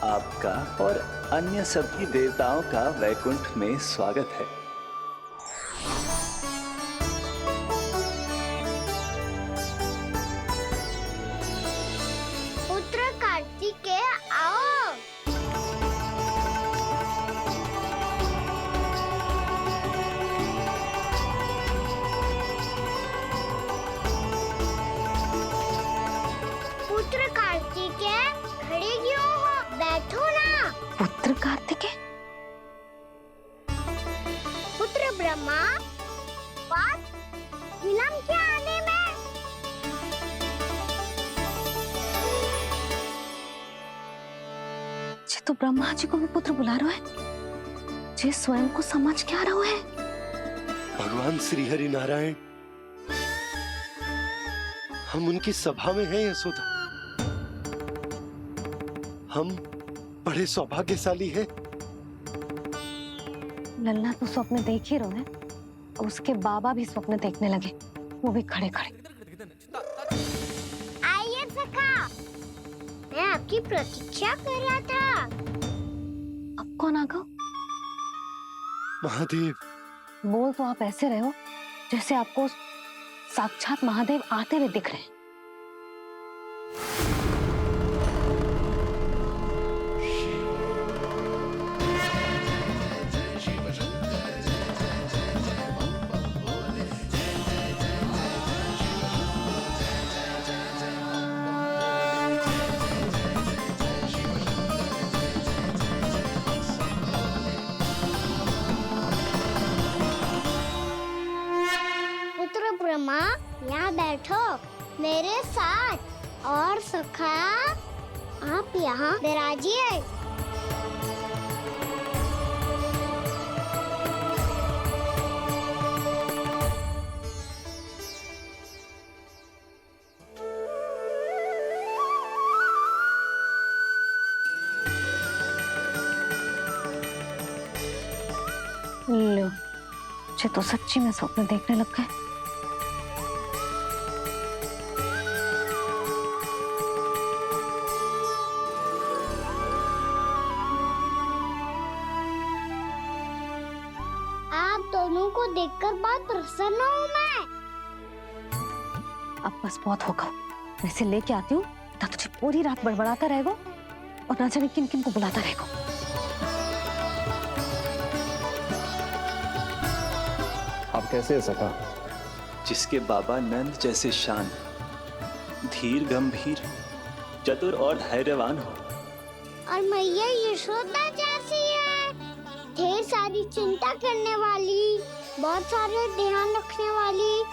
आपका और अन्य सभी देवताओं का वैकुंठ में स्वागत है। पुत्र कार्तिकेय आओ। पुत्र कार्तिकेय, खड़े क्यों हो? बैठो ना। पुत्र कार्तिकेय? पुत्र ब्रह्मा, बात विलंब क्या आने में? जे तो ब्रह्मा जी को भी पुत्र बुला रहा है, जे स्वयं को समझ क्या रहा है। भगवान श्री हरि नारायण, हम उनकी सभा में हैं यशोदा। हम बड़े सौभाग्यशाली हैं। लल्ला तो स्वप्न देख ही रहे हैं, और उसके बाबा भी स्वप्न देखने लगे, वो भी खड़े खड़े। आइए सखा, मैं आपकी प्रतीक्षा कर रहा था। अब कौन आ गया? महादेव। बोल तो आप ऐसे रहे हो जैसे आपको साक्षात महादेव आते हुए दिख रहे हैं। पुत्र ब्रह्मा, यहाँ बैठो मेरे साथ। और सखा, आप यहाँ विराजिए। लो, ये तो सच्ची में स्वप्न देखने लग गए। आप दोनों को देखकर बहुत प्रसन्न हूँ मैं। अब बस बहुत होगा, वैसे लेके आती हूँ, ना तुझे पूरी रात बड़बड़ाता रहेगा और ना जाने किन किन को बुलाता रहेगा। आप कैसे है सखा? जिसके बाबा नंद जैसे शांत, धीर गंभीर, चतुर और धैर्यवान हो, और मैया यशोदा जैसी है, ढेर सारी चिंता करने वाली, बहुत सारे ध्यान रखने वाली,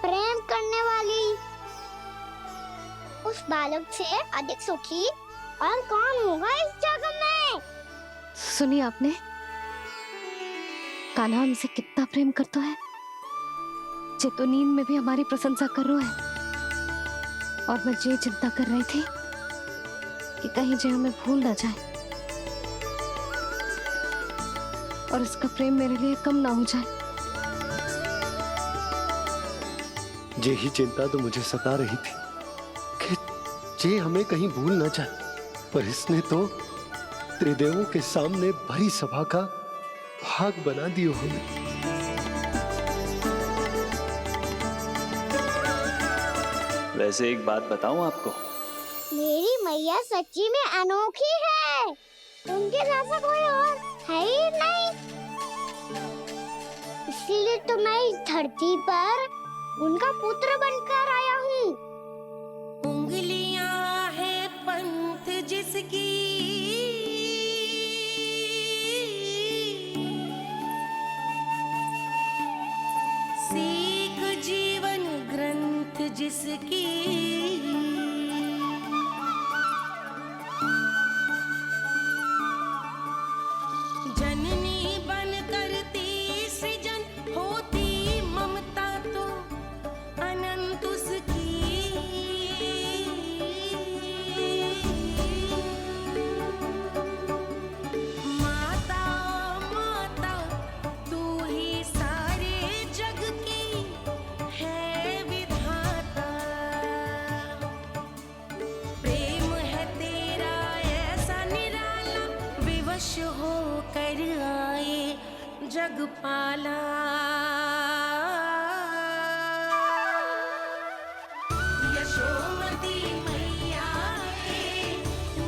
प्रेम करने वाली। उस बालक से अधिक सुखी और कौन होगा इस जगत में? सुनिए आपने, कान्हा हमसे कितना प्रेम करता है, जे तो नींद में भी हमारी प्रशंसा कर रहा है। और मैं ये चिंता कर रही थी कि कहीं जे हमें भूल ना जाए और इसका प्रेम मेरे लिए कम ना हो जाए। यही चिंता तो मुझे सता रही थी कि जे हमें कहीं भूल ना जाए, पर इसने तो त्रिदेवों के सामने भरी सभा का भाग बना दियो हमें। वैसे एक बात बताऊं आपको, मेरी मैया सच्ची में अनोखी है। उनके जैसा कोई और है ही नहीं। इसलिए तो मैं इस धरती पर उनका पुत्र बनकर आया हूँ। उंगलियां है पंथ जिसकी, सीख जीवन ग्रंथ जिसकी, जननी बन करती सृजन होती ममता तो अनंत उसकी। माता माता तू ही सारे जग की है विधाता। प्रेम है तेरा ऐसा निराला, विवश हो कर आए जग पाला। यशोमती मैया के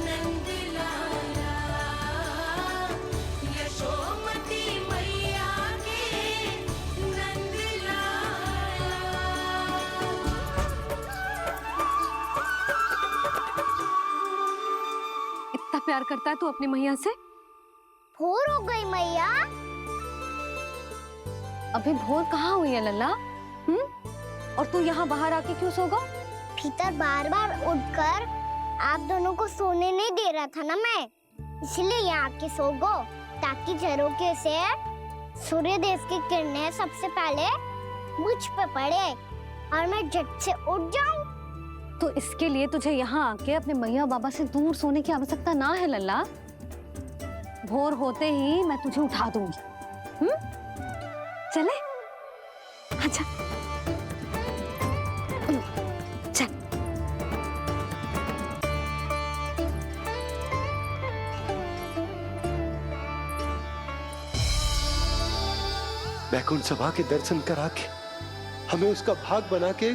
नंद लाला, यशोमती मैया के नंद लाला। इतना प्यार करता है तू अपनी मैया से? भोर हो गई मैया। अभी भोर कहाँ हुई है लल्ला? और तू यहाँ बाहर आके क्यों सो गया? भीतर बार बार उठकर आप दोनों को सोने नहीं दे रहा था ना मैं, इसलिए यहाँ आके सो गो, ताकि झरोखे से सूर्य देव की किरणें सबसे पहले मुझ पे पड़े और मैं झट से उठ जाऊं। तो इसके लिए तुझे यहाँ आके अपने मैया बाबा से दूर सोने की आवश्यकता ना है लल्ला। भोर होते ही मैं तुझे उठा दूंगी। चले? अच्छा चल। बैकुंठ सभा के दर्शन करा के हमें उसका भाग बना के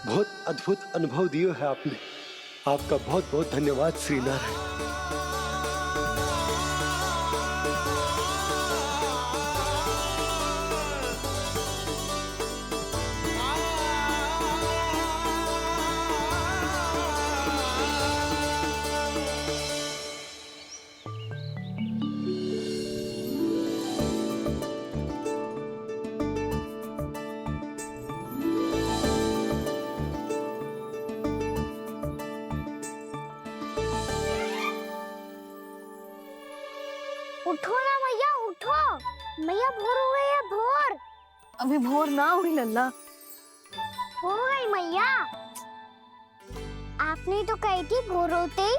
बहुत अद्भुत अनुभव दियो है आपने। आपका बहुत बहुत धन्यवाद श्री नारायण। उठो ना मैया, उठो। मैया भोर हो गई है, भोर। अभी भोर ना हुई लल्ला। हो गई मैया। आपने तो कही थी भोर होते ही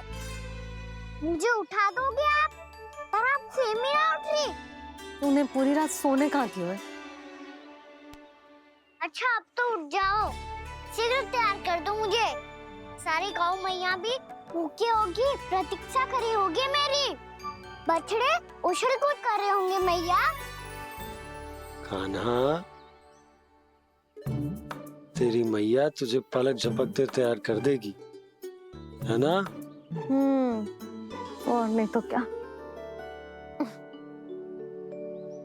मुझे उठा दोगे आप, पर आप सेम ही ना उठ रही। तूने पूरी रात सोने कहाँ की है? अच्छा अब तो उठ जाओ, शीघ्र तैयार कर दो मुझे। सारी गौ मैया भी भूखी होगी, प्रतीक्षा करी होगी मेरी। बछड़े उछल कूद कर रहे होंगे मैया। कान्हा, तेरी मैया तुझे पलक झपकते तैयार कर देगी, है ना? और नहीं तो क्या।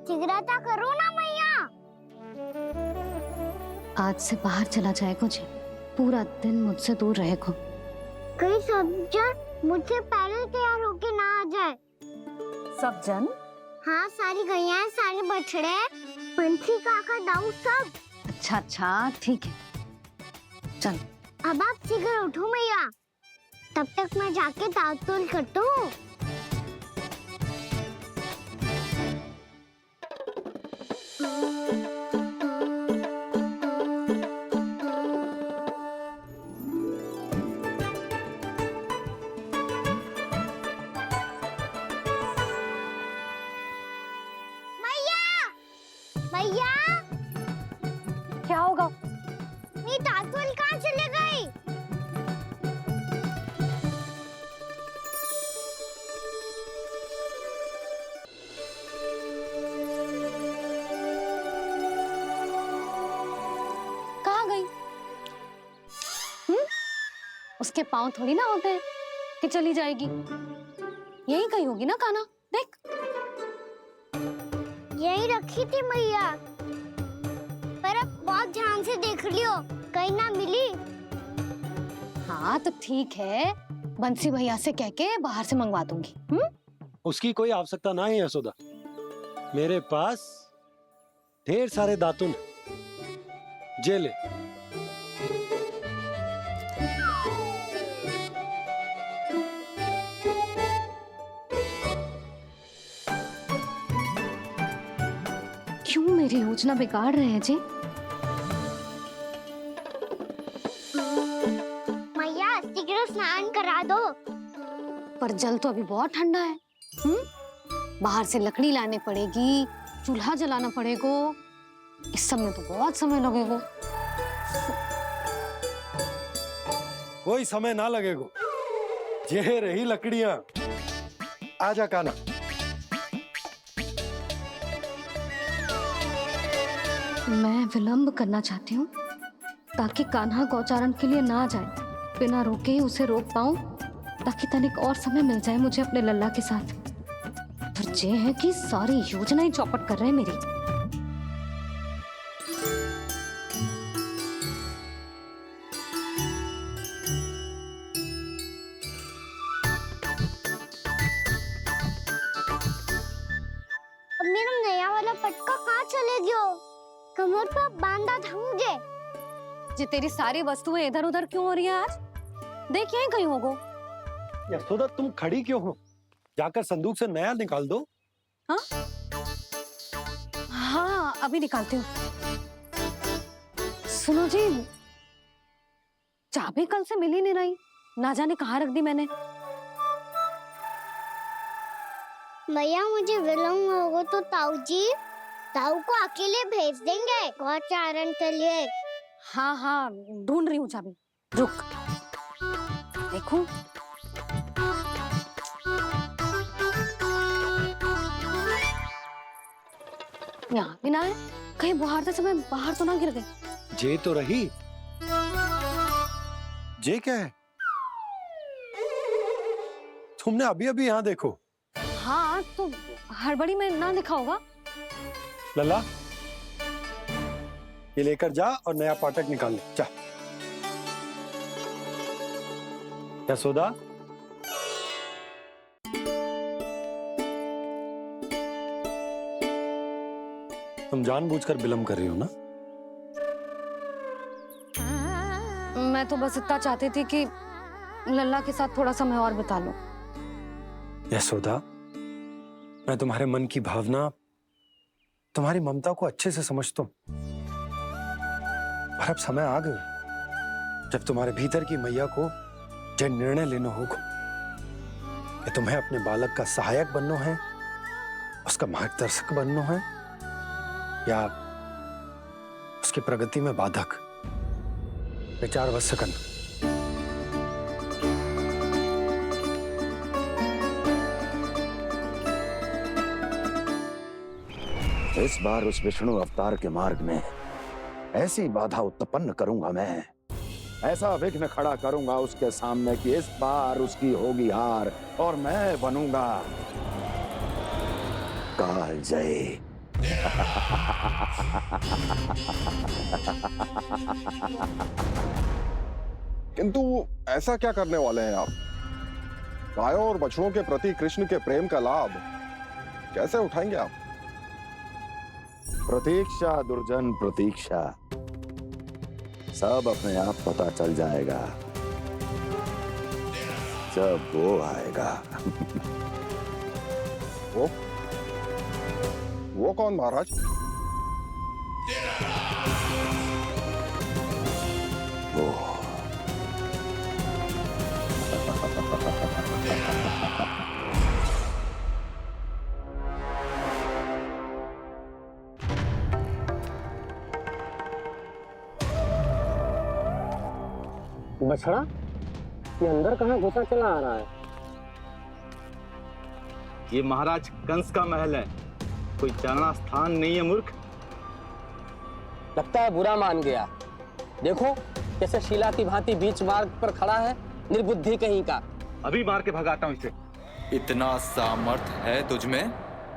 शीघ्रता करो ना मैया। आज से बाहर चला जाएगा जी, पूरा दिन मुझसे दूर रहेगा। कहीं सब जन मुझसे पहले तैयार होके ना आ जाए। सब जन? हाँ, सारी गैया, सारे बछड़े, पंछी, काका, दाऊ सब। अच्छा अच्छा ठीक है, चल। अब आप शीघ्र उठो मैया, तब तक मैं जाके ताल-तोल करता हूँ। मैया, क्या होगा? मेरी ताल-तोल कहाँ चले गई? के पांव थोड़ी ना होते हैं कि चली जाएगी। यही कहीं होगी ना कान्हा, देख। यही रखी थी मैया, पर अब बहुत ध्यान से देख लियो, कहीं ना मिली। हाँ तो ठीक है, बंसी भैया से कह के बाहर से मंगवा दूंगी। उसकी कोई आवश्यकता ना है यशोदा, मेरे पास ढेर सारे दातुन जे ले। क्यों मेरी योजना बिगाड़ रहे हैं जी? मैया शीघ्र स्नान करा दो। पर जल तो अभी बहुत ठंडा है। बाहर से लकड़ी लाने पड़ेगी, चूल्हा जलाना पड़ेगा, इस सब में तो बहुत समय लगेगा। कोई समय ना लगेगा, ये रही लकड़ियां। आजा कान्हा। मैं विलंब करना चाहती हूँ ताकि कान्हा गौचारण के लिए ना जाए, बिना रोके ही उसे रोक पाऊं, ताकि तनिक और समय मिल जाए मुझे अपने लल्ला के साथ। पर ये है कि सारी योजना ही चौपट कर रहे हैं मेरी। अब मेरा नया वाला पटका कहाँ चले गयो? कमर पर बांधा था मुझे। जी तेरी सारी वस्तुएं इधर उधर क्यों हो रही है आज? देख यहीं कहीं होगो। यशोदा तुम खड़ी क्यों हो? जाकर संदूक से नया निकाल दो। हाँ हाँ अभी निकालती हूँ। सुनो जी, चाबी कल से मिल ही नहीं रही, ना जाने कहाँ रख दी मैंने। मैया मुझे विलम्ब होगा तो ताऊ को अकेले भेज देंगे गौचारण के लिए। हाँ हाँ ढूंढ रही हूँ चाबी, रुक। देखो यहाँ भी ना है, कहीं बुहारते समय बाहर तो ना गिर गए। जे तो रही। जे क्या है? तुमने अभी अभी यहाँ देखो। हाँ तो हड़बड़ी में ना दिखा होगा। लल्ला ये लेकर जा और नया पाठक निकाल ले, जा। यशोदा तुम जानबूझकर विलंब कर रही हो ना? मैं तो बस इतना चाहती थी कि लल्ला के साथ थोड़ा समय और बिता लूं। यशोदा मैं तुम्हारे मन की भावना, तुम्हारी ममता को अच्छे से समझता हूं, पर अब समय आ गया जब तुम्हारे भीतर की मैया को जो निर्णय लेना होगा कि तुम्हें अपने बालक का सहायक बनना है, उसका मार्गदर्शक बनना है, या उसकी प्रगति में बाधक। विचार अवश्य करना। इस बार उस विष्णु अवतार के मार्ग में ऐसी बाधा उत्पन्न करूंगा मैं, ऐसा विघ्न खड़ा करूंगा उसके सामने कि इस बार उसकी होगी हार और मैं बनूंगा कालजयी। किंतु ऐसा क्या करने वाले हैं आप? गायों और बछड़ों के प्रति कृष्ण के प्रेम का लाभ कैसे उठाएंगे आप? प्रतीक्षा दुर्जन प्रतीक्षा, सब अपने आप पता चल जाएगा जब वो आएगा। वो कौन महाराज? वो बछड़ा ये अंदर कहाँ घुसा चला आ रहा है? ये महाराज कंस का महल है, कोई जाना स्थान नहीं है मूर्ख। लगता है बुरा मान गया। देखो कैसे शिला की भांति बीच मार्ग पर खड़ा है निर्बुद्धि कहीं का। अभी मार के भगाता हूँ इसे। इतना सामर्थ है तुझमें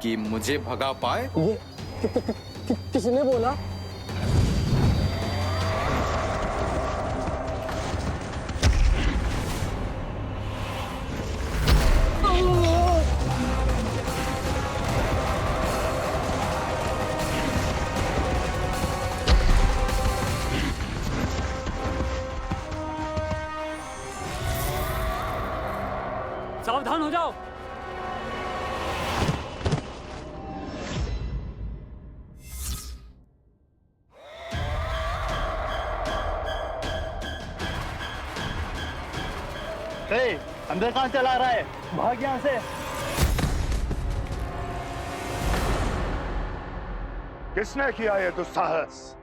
कि मुझे भगा पाए? ये किसने बोला? सावधान हो जाओ। अंदर कहाँ चला रहा है? भाग यहाँ से। किसने किया ये दुस्साहस?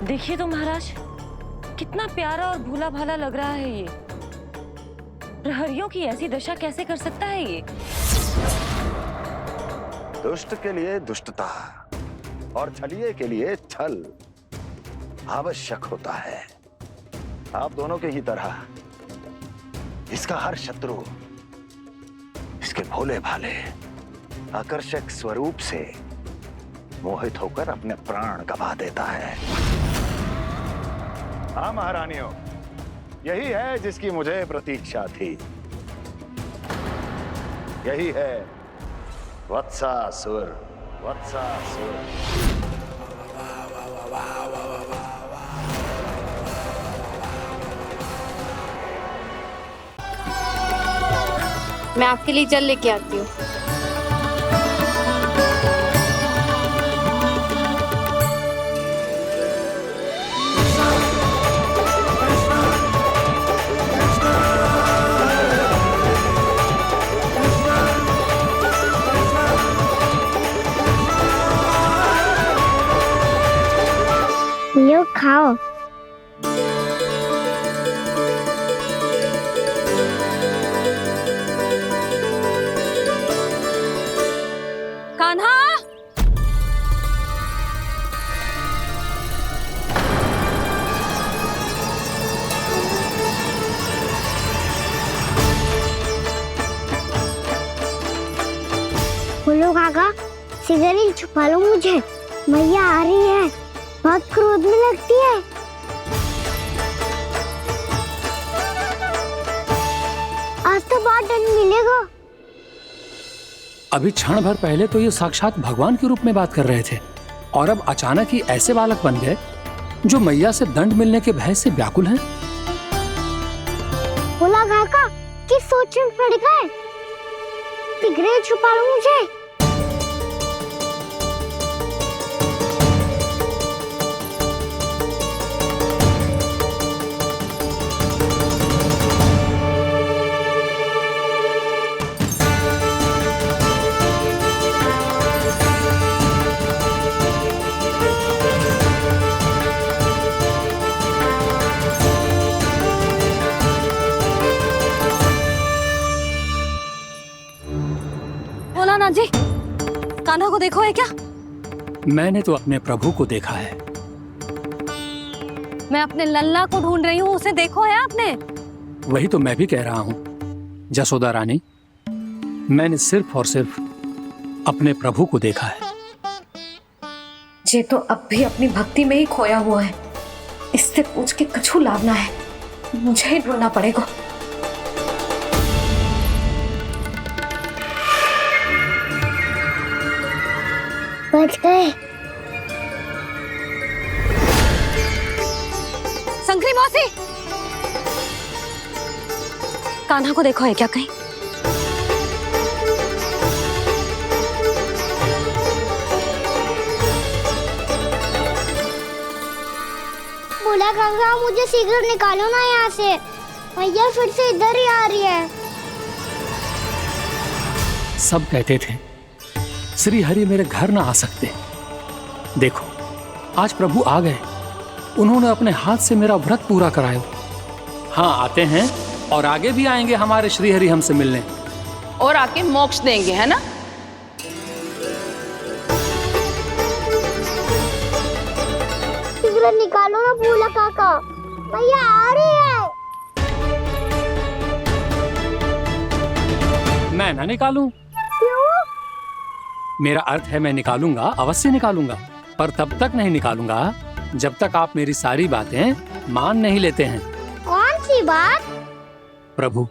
देखिए तो महाराज, कितना प्यारा और भोला भाला लग रहा है ये। प्रहरियों की ऐसी दशा कैसे कर सकता है ये? दुष्ट के लिए दुष्टता और छलिए के लिए छल आवश्यक होता है। आप दोनों के ही तरह इसका हर शत्रु इसके भोले भाले आकर्षक स्वरूप से मोहित होकर अपने प्राण गवा देता है। हाँ महारानियों, यही है जिसकी मुझे प्रतीक्षा थी। यही है वत्सासुर। वत्सासुर। मैं आपके लिए जल लेके आती हूँ। लो खाओ। कान्हा, बोलो काका, सिगरेट छुपा लो मुझे, मैया आ रही है, बहुत क्रोध में लगती है। आज तो बहुत दंड मिलेगा। अभी क्षण भर पहले तो ये साक्षात भगवान के रूप में बात कर रहे थे, और अब अचानक ही ऐसे बालक बन गए जो मैया से दंड मिलने के भय से व्याकुल हैं। बोला काका, किस सोच में पड़ गए? सिगरेट छुपा लो मुझे। भोलानाथ जी, कान्हा को देखो है क्या? मैंने तो अपने प्रभु को देखा है। मैं अपने लल्ला को ढूंढ रही हूँ, उसे देखो है आपने? वही तो मैं भी कह रहा हूँ जसोदा रानी, मैंने सिर्फ और सिर्फ अपने प्रभु को देखा है। ये तो अब भी अपनी भक्ति में ही खोया हुआ है। इससे पूछ के कछु लाभ ना है, मुझे ही ढूंढना पड़ेगा। बच गए। संकरी मौसी, कान्हा को देखो है क्या कहीं? बोला काका, मुझे सिगरेट निकालो ना यहाँ से, भैया फिर से इधर ही आ रही है। सब कहते थे श्री हरि मेरे घर ना आ सकते। देखो आज प्रभु आ गए, उन्होंने अपने हाथ से मेरा व्रत पूरा कराया। हाँ आते हैं और आगे भी आएंगे हमारे श्री हरि हमसे मिलने। और आके मोक्ष देंगे, है ना? शीघ्र निकालो ना भोला काका, मैया आ रही है। मैं ना निकालूं? क्यों? मेरा अर्थ है मैं निकालूंगा, अवश्य निकालूंगा, पर तब तक नहीं निकालूंगा जब तक आप मेरी सारी बातें मान नहीं लेते हैं। कौन सी बात? प्रभु,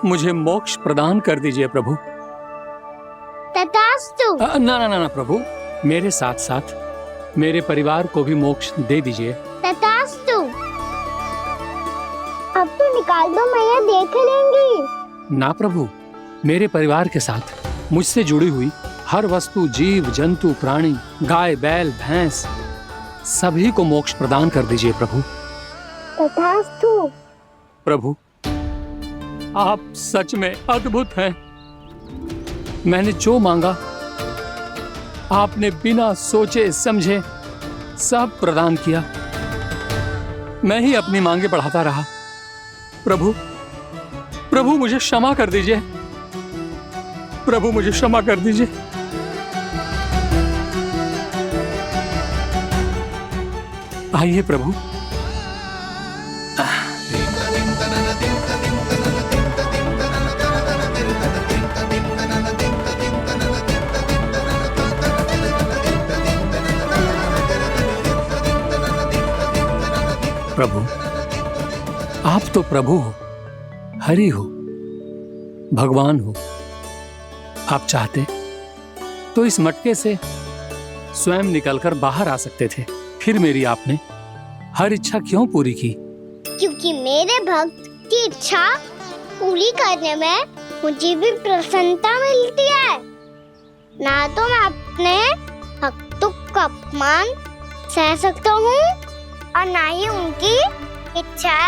मुझे मोक्ष प्रदान कर दीजिए प्रभु। तथास्तु। ना ना ना ना प्रभु, मेरे साथ साथ मेरे परिवार को भी मोक्ष दे दीजिए। तथास्तु। अब तो निकाल दो, मैया देख लेंगी। ना प्रभु, मेरे परिवार के साथ मुझसे जुड़ी हुई हर वस्तु, जीव जंतु, प्राणी, गाय बैल भैंस, सभी को मोक्ष प्रदान कर दीजिए प्रभु। तथास्तु। प्रभु, आप सच में अद्भुत हैं। मैंने जो मांगा आपने बिना सोचे समझे सब प्रदान किया। मैं ही अपनी मांगे बढ़ाता रहा। प्रभु, प्रभु मुझे क्षमा कर दीजिए। प्रभु मुझे क्षमा कर दीजिए। आइए प्रभु। प्रभु, आप तो प्रभु हो, हरि हो, भगवान हो। आप चाहते तो इस मटके से स्वयं निकलकर बाहर आ सकते थे, फिर मेरी आपने हर इच्छा क्यों पूरी की? क्योंकि मेरे भक्त की इच्छा पूरी करने में मुझे भी प्रसन्नता मिलती है। ना तो मैं अपने भक्तों का अपमान सह सकता हूँ और ना ही उनकी इच्छा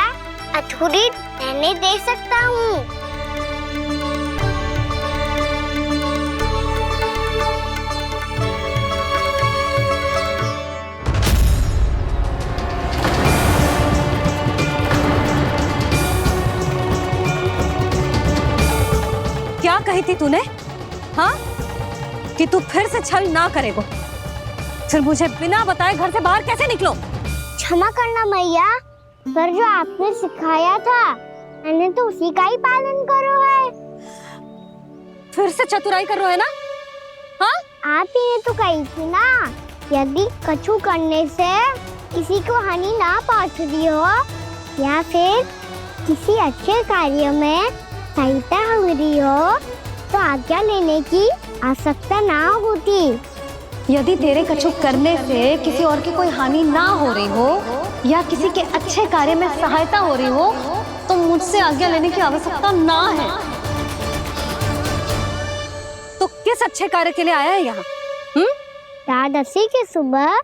अधूरी रहने दे सकता हूँ। क्या कही थी तूने? हाँ, कि तू फिर से छल ना करेगा। फिर मुझे बिना बताए घर से बाहर कैसे निकलो? क्षमा करना मैया, पर जो आपने सिखाया था मैंने तो उसी का ही पालन करो है। फिर से चतुराई कर रहे हो है ना? हाँ? आप ही ने तो कही थी ना, यदि कछु करने से किसी को हानि ना पहुंचती हो या फिर किसी अच्छे कार्य में सहायता मिली हो तो आज्ञा लेने की आवश्यकता ना होती। यदि तेरे कछु करने से किसी और की कोई हानि ना हो रही हो या किसी के अच्छे कार्य में सहायता हो रही हो तो मुझसे आज्ञा लेने की आवश्यकता ना है। तो किस अच्छे कार्य के लिए आया है यहाँ? एकादशी के सुबह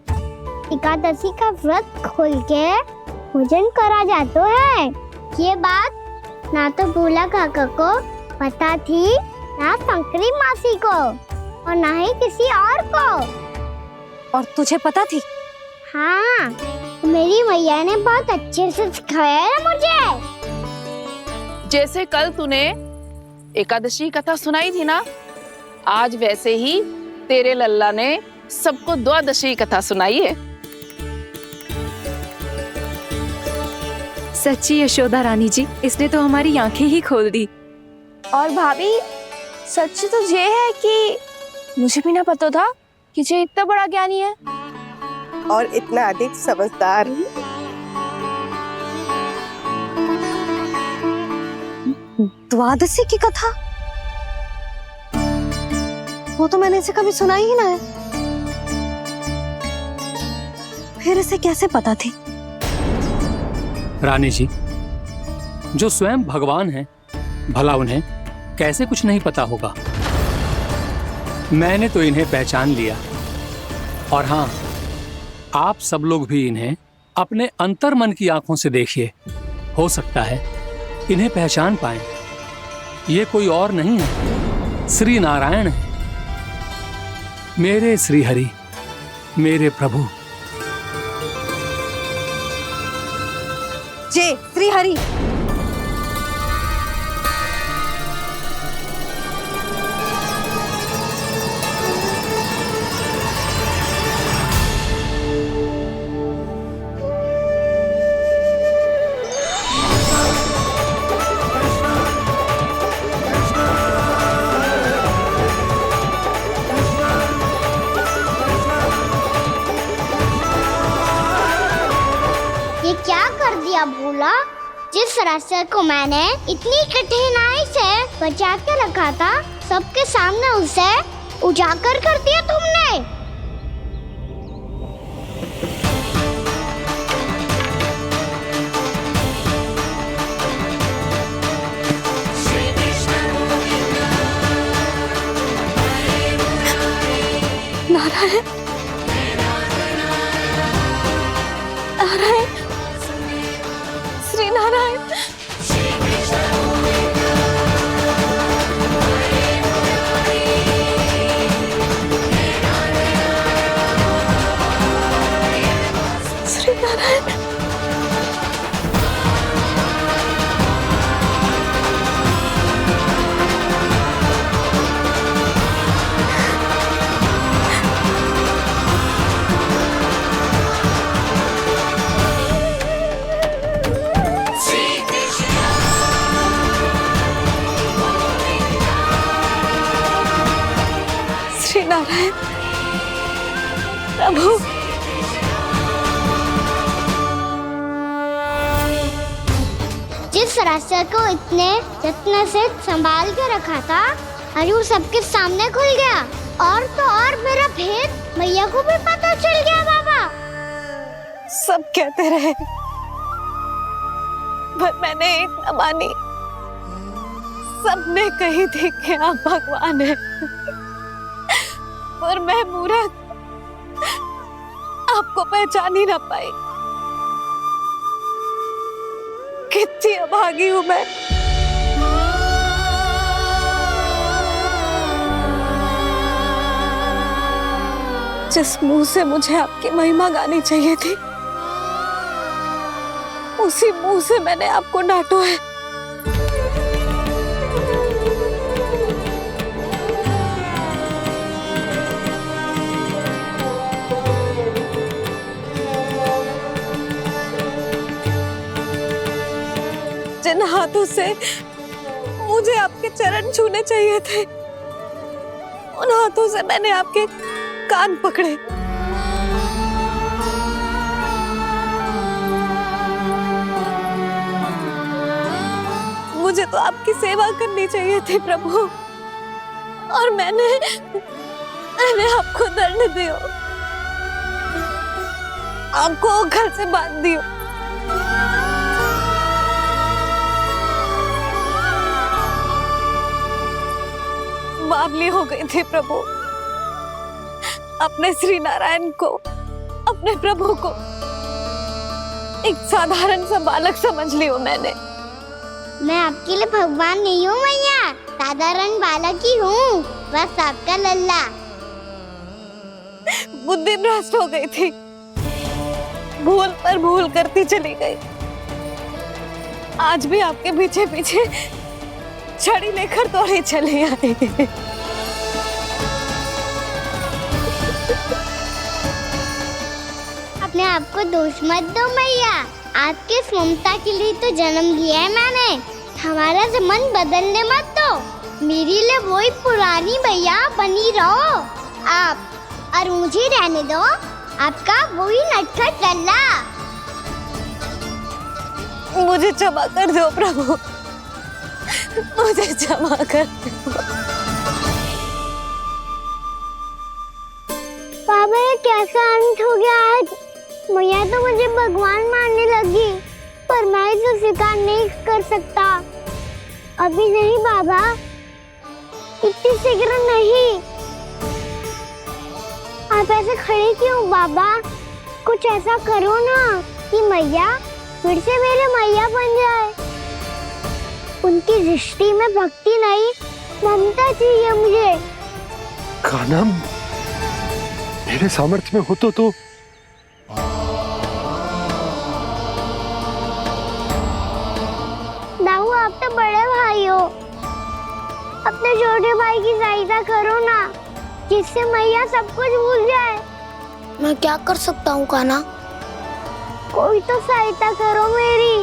एकादशी का व्रत खोल के भोजन करा जाता है। ये बात ना तो भोला काका को पता थी, ना शंकरी मासी को और ना ही किसी और को। और तुझे पता थी? हाँ, मेरी मैया ने बहुत अच्छे से सिखाया है मुझे। जैसे कल तूने एकादशी कथा सुनाई थी ना, आज वैसे ही तेरे लल्ला ने सबको द्वादशी कथा सुनाई है। सच्ची यशोदा रानी जी, इसने तो हमारी आंखें ही खोल दी। और भाभी, सच तो ये है कि मुझे भी ना पता था कि ये इतना बड़ा ज्ञानी है और इतना अधिक समझदार। द्वादशी की कथा? वो तो मैंने इसे कभी सुना ही ना है। फिर इसे कैसे पता थी? रानी जी, जो स्वयं भगवान हैं, भला उन्हें कैसे कुछ नहीं पता होगा? मैंने तो इन्हें पहचान लिया। और हाँ, आप सब लोग भी इन्हें अपने अंतर्मन की आंखों से देखिए, हो सकता है इन्हें पहचान पाएं। ये कोई और नहीं है, श्री नारायण है, मेरे श्री हरि, मेरे प्रभु। जय श्री हरि। बोला, जिस रास्ते को मैंने इतनी कठिनाई से बचा के रखा था, सबके सामने उसे उजागर कर दिया तुमने। नारायण, नारायण, श्री नारायण। श्री नारायण। श्री नारायण प्रभु। जिस रास्ते को इतने जत्न से संभाल के रखा था, आज वो सबके सामने खुल गया। और तो और मेरा भेद मैया को भी पता चल गया बाबा। सब कहते रहे, पर मैंने एक न मानी। सबने कही थी कि आप भगवान हैं, पर मैं मूर्ख आपको पहचान ही ना पाई। कितनी अभागी हूं मैं। जिस मुंह से मुझे आपकी महिमा गानी चाहिए थी, उसी मुंह से मैंने आपको डांटा है। जिन हाथों से मुझे आपके चरण छूने चाहिए थे, उन हाथों से मैंने आपके कान पकड़े। मुझे तो आपकी सेवा करनी चाहिए थी प्रभु, और मैंने आपको दंड दियो, आपको घर से बांध दियो। बावली हो गई थी प्रभु। अपने श्री नारायण को, अपने प्रभु को एक साधारण सा बालक समझ लियो मैंने। मैं आपके लिए भगवान नहीं हूँ मैया, साधारण बालक ही हूँ, बस आपका लल्ला। बुद्धि भ्रष्ट हो गई थी, भूल पर भूल करती चली गई। आज भी आपके पीछे पीछे छड़ी लेकर दौड़े चले आए। अपने आप को दोष मत दो मैया, आपके ममता के लिए तो जन्म लिया है मैंने। हमारा मन बदलने मत दो, मेरे लिए वही पुरानी भैया बनी रहो आप, और मुझे रहने दो आपका वही नटखट लल्ला। मुझे क्षमा कर दो प्रभु, मुझे क्षमा कर दो। बाबा ये कैसा अंत हो गया आज? मैया तो मुझे भगवान मानने लगी, पर मैं इसे स्वीकार नहीं कर सकता। अभी नहीं बाबा, इतनी शीघ्र नहीं। आप ऐसे खड़े क्यों बाबा? कुछ ऐसा करो ना कि मैया फिर से मेरे मैया बन जाए। उनकी दृष्टि में भक्ति नहीं, ममता चाहिए मुझे। कान्हा, मेरे सामर्थ्य में हो तो दाऊ, आप तो बड़े भाई हो, अपने छोटे भाई की सहायता करो ना, जिससे मैया सब कुछ भूल जाए। मैं क्या कर सकता हूँ कान्हा? कोई तो सहायता करो मेरी।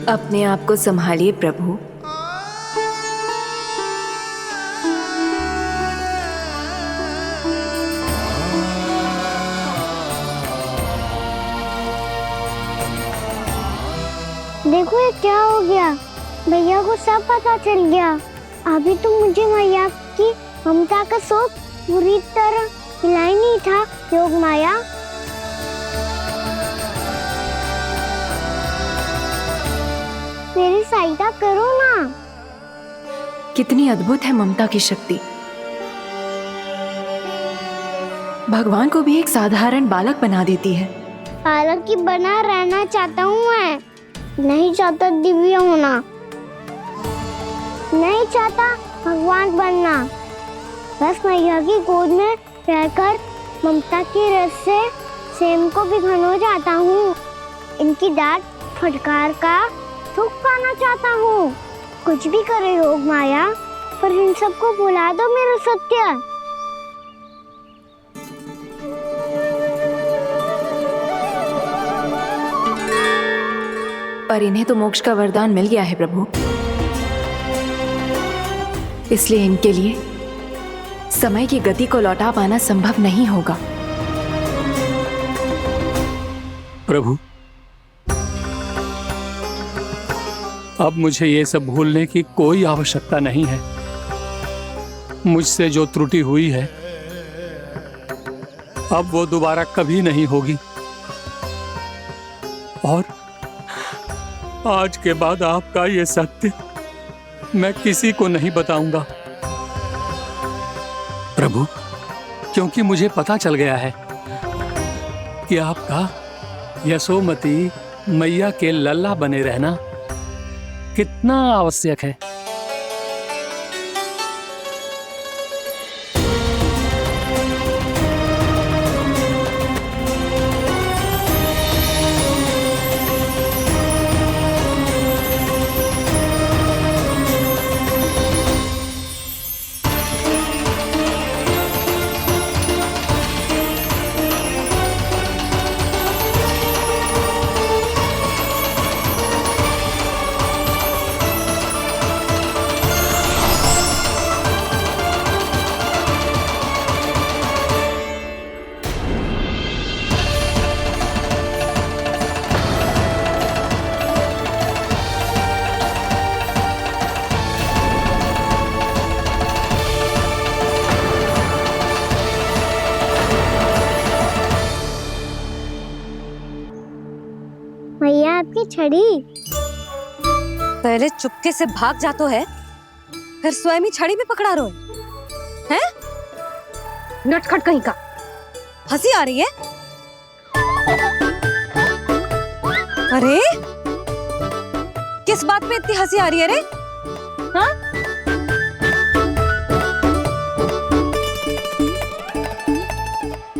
अपने आप को संभालिए प्रभु। देखो ये क्या हो गया, भैया को सब पता चल गया। अभी तो मुझे मैया की ममता का शौक पूरी तरह मिला ही नहीं था। योग माया, मेरी सहायता करो ना। कितनी अद्भुत है ममता की शक्ति। भगवान को भी एक साधारण बालक बना देती है। बालक की बना रहना चाहता हूँ मैं, नहीं चाहता दिव्य होना, नहीं चाहता भगवान बनना। बस मैया की गोद में रहकर ममता की रस से सेम को भिगोना चाहता हूँ। इनकी डांट फटकार का सुख पाना चाहता हूँ। कुछ भी करे योग माया, पर इन सबको भुला दो मेरा सत्य। पर इन्हें तो मोक्ष का वरदान मिल गया है प्रभु, इसलिए इनके लिए समय की गति को लौटा पाना संभव नहीं होगा। प्रभु, अब मुझे ये सब भूलने की कोई आवश्यकता नहीं है। मुझसे जो त्रुटि हुई है अब वो दोबारा कभी नहीं होगी, और आज के बाद आपका ये सत्य मैं किसी को नहीं बताऊंगा प्रभु, क्योंकि मुझे पता चल गया है कि आपका यशोमती मैया के लल्ला बने रहना कितना आवश्यक है। मैया आपकी छड़ी। पहले चुपके से भाग जा तो है, फिर स्वयं ही छड़ी भी पकड़ा रहे हैं? नटखट कहीं का। हंसी आ रही है? अरे किस बात पे इतनी हंसी आ रही है रे? हाँ?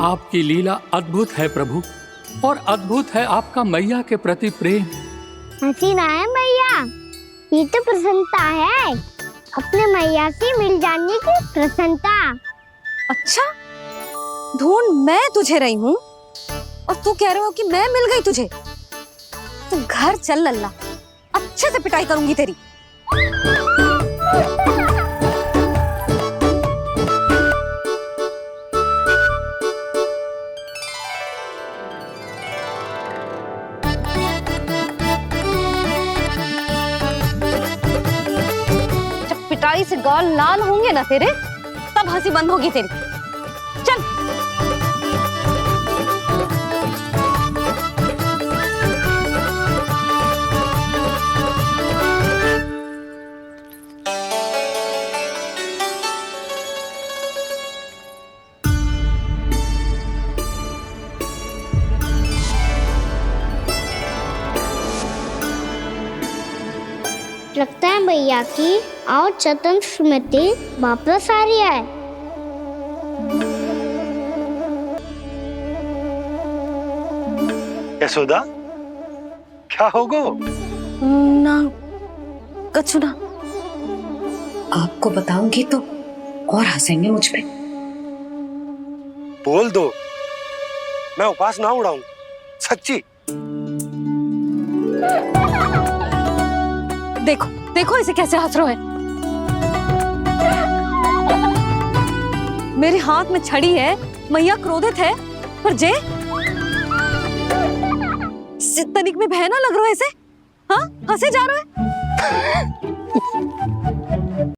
आपकी लीला अद्भुत है प्रभु, और अद्भुत है आपका मैया के प्रति प्रेम। हंसी ना है मैया, ये तो प्रसन्नता है, अपने मैया से मिल जाने की प्रसन्नता। अच्छा, ढूंढ मैं तुझे रही हूँ और तू कह रहे हो कि मैं मिल गई तुझे। तू घर चल लल्ला, अच्छे से पिटाई करूंगी तेरी। पिटाई से गाल लाल होंगे ना तेरे, तब हंसी बंद होगी तेरी। चल। लगता है भैया की और चतन स्मृति वापस आ रही है। यशोदा, क्या होगो? ना कछु ना। आपको बताऊंगी तो और हंसेंगे मुझ पे। बोल दो, मैं उपास ना उड़ाऊं, सच्ची। देखो देखो इसे कैसे हंस रहे है। मेरे हाथ में छड़ी है, मैया क्रोधित है, पर जे तनिक में भय ना लग रहा है ऐसे। हाँ, हंसे जा रहे है।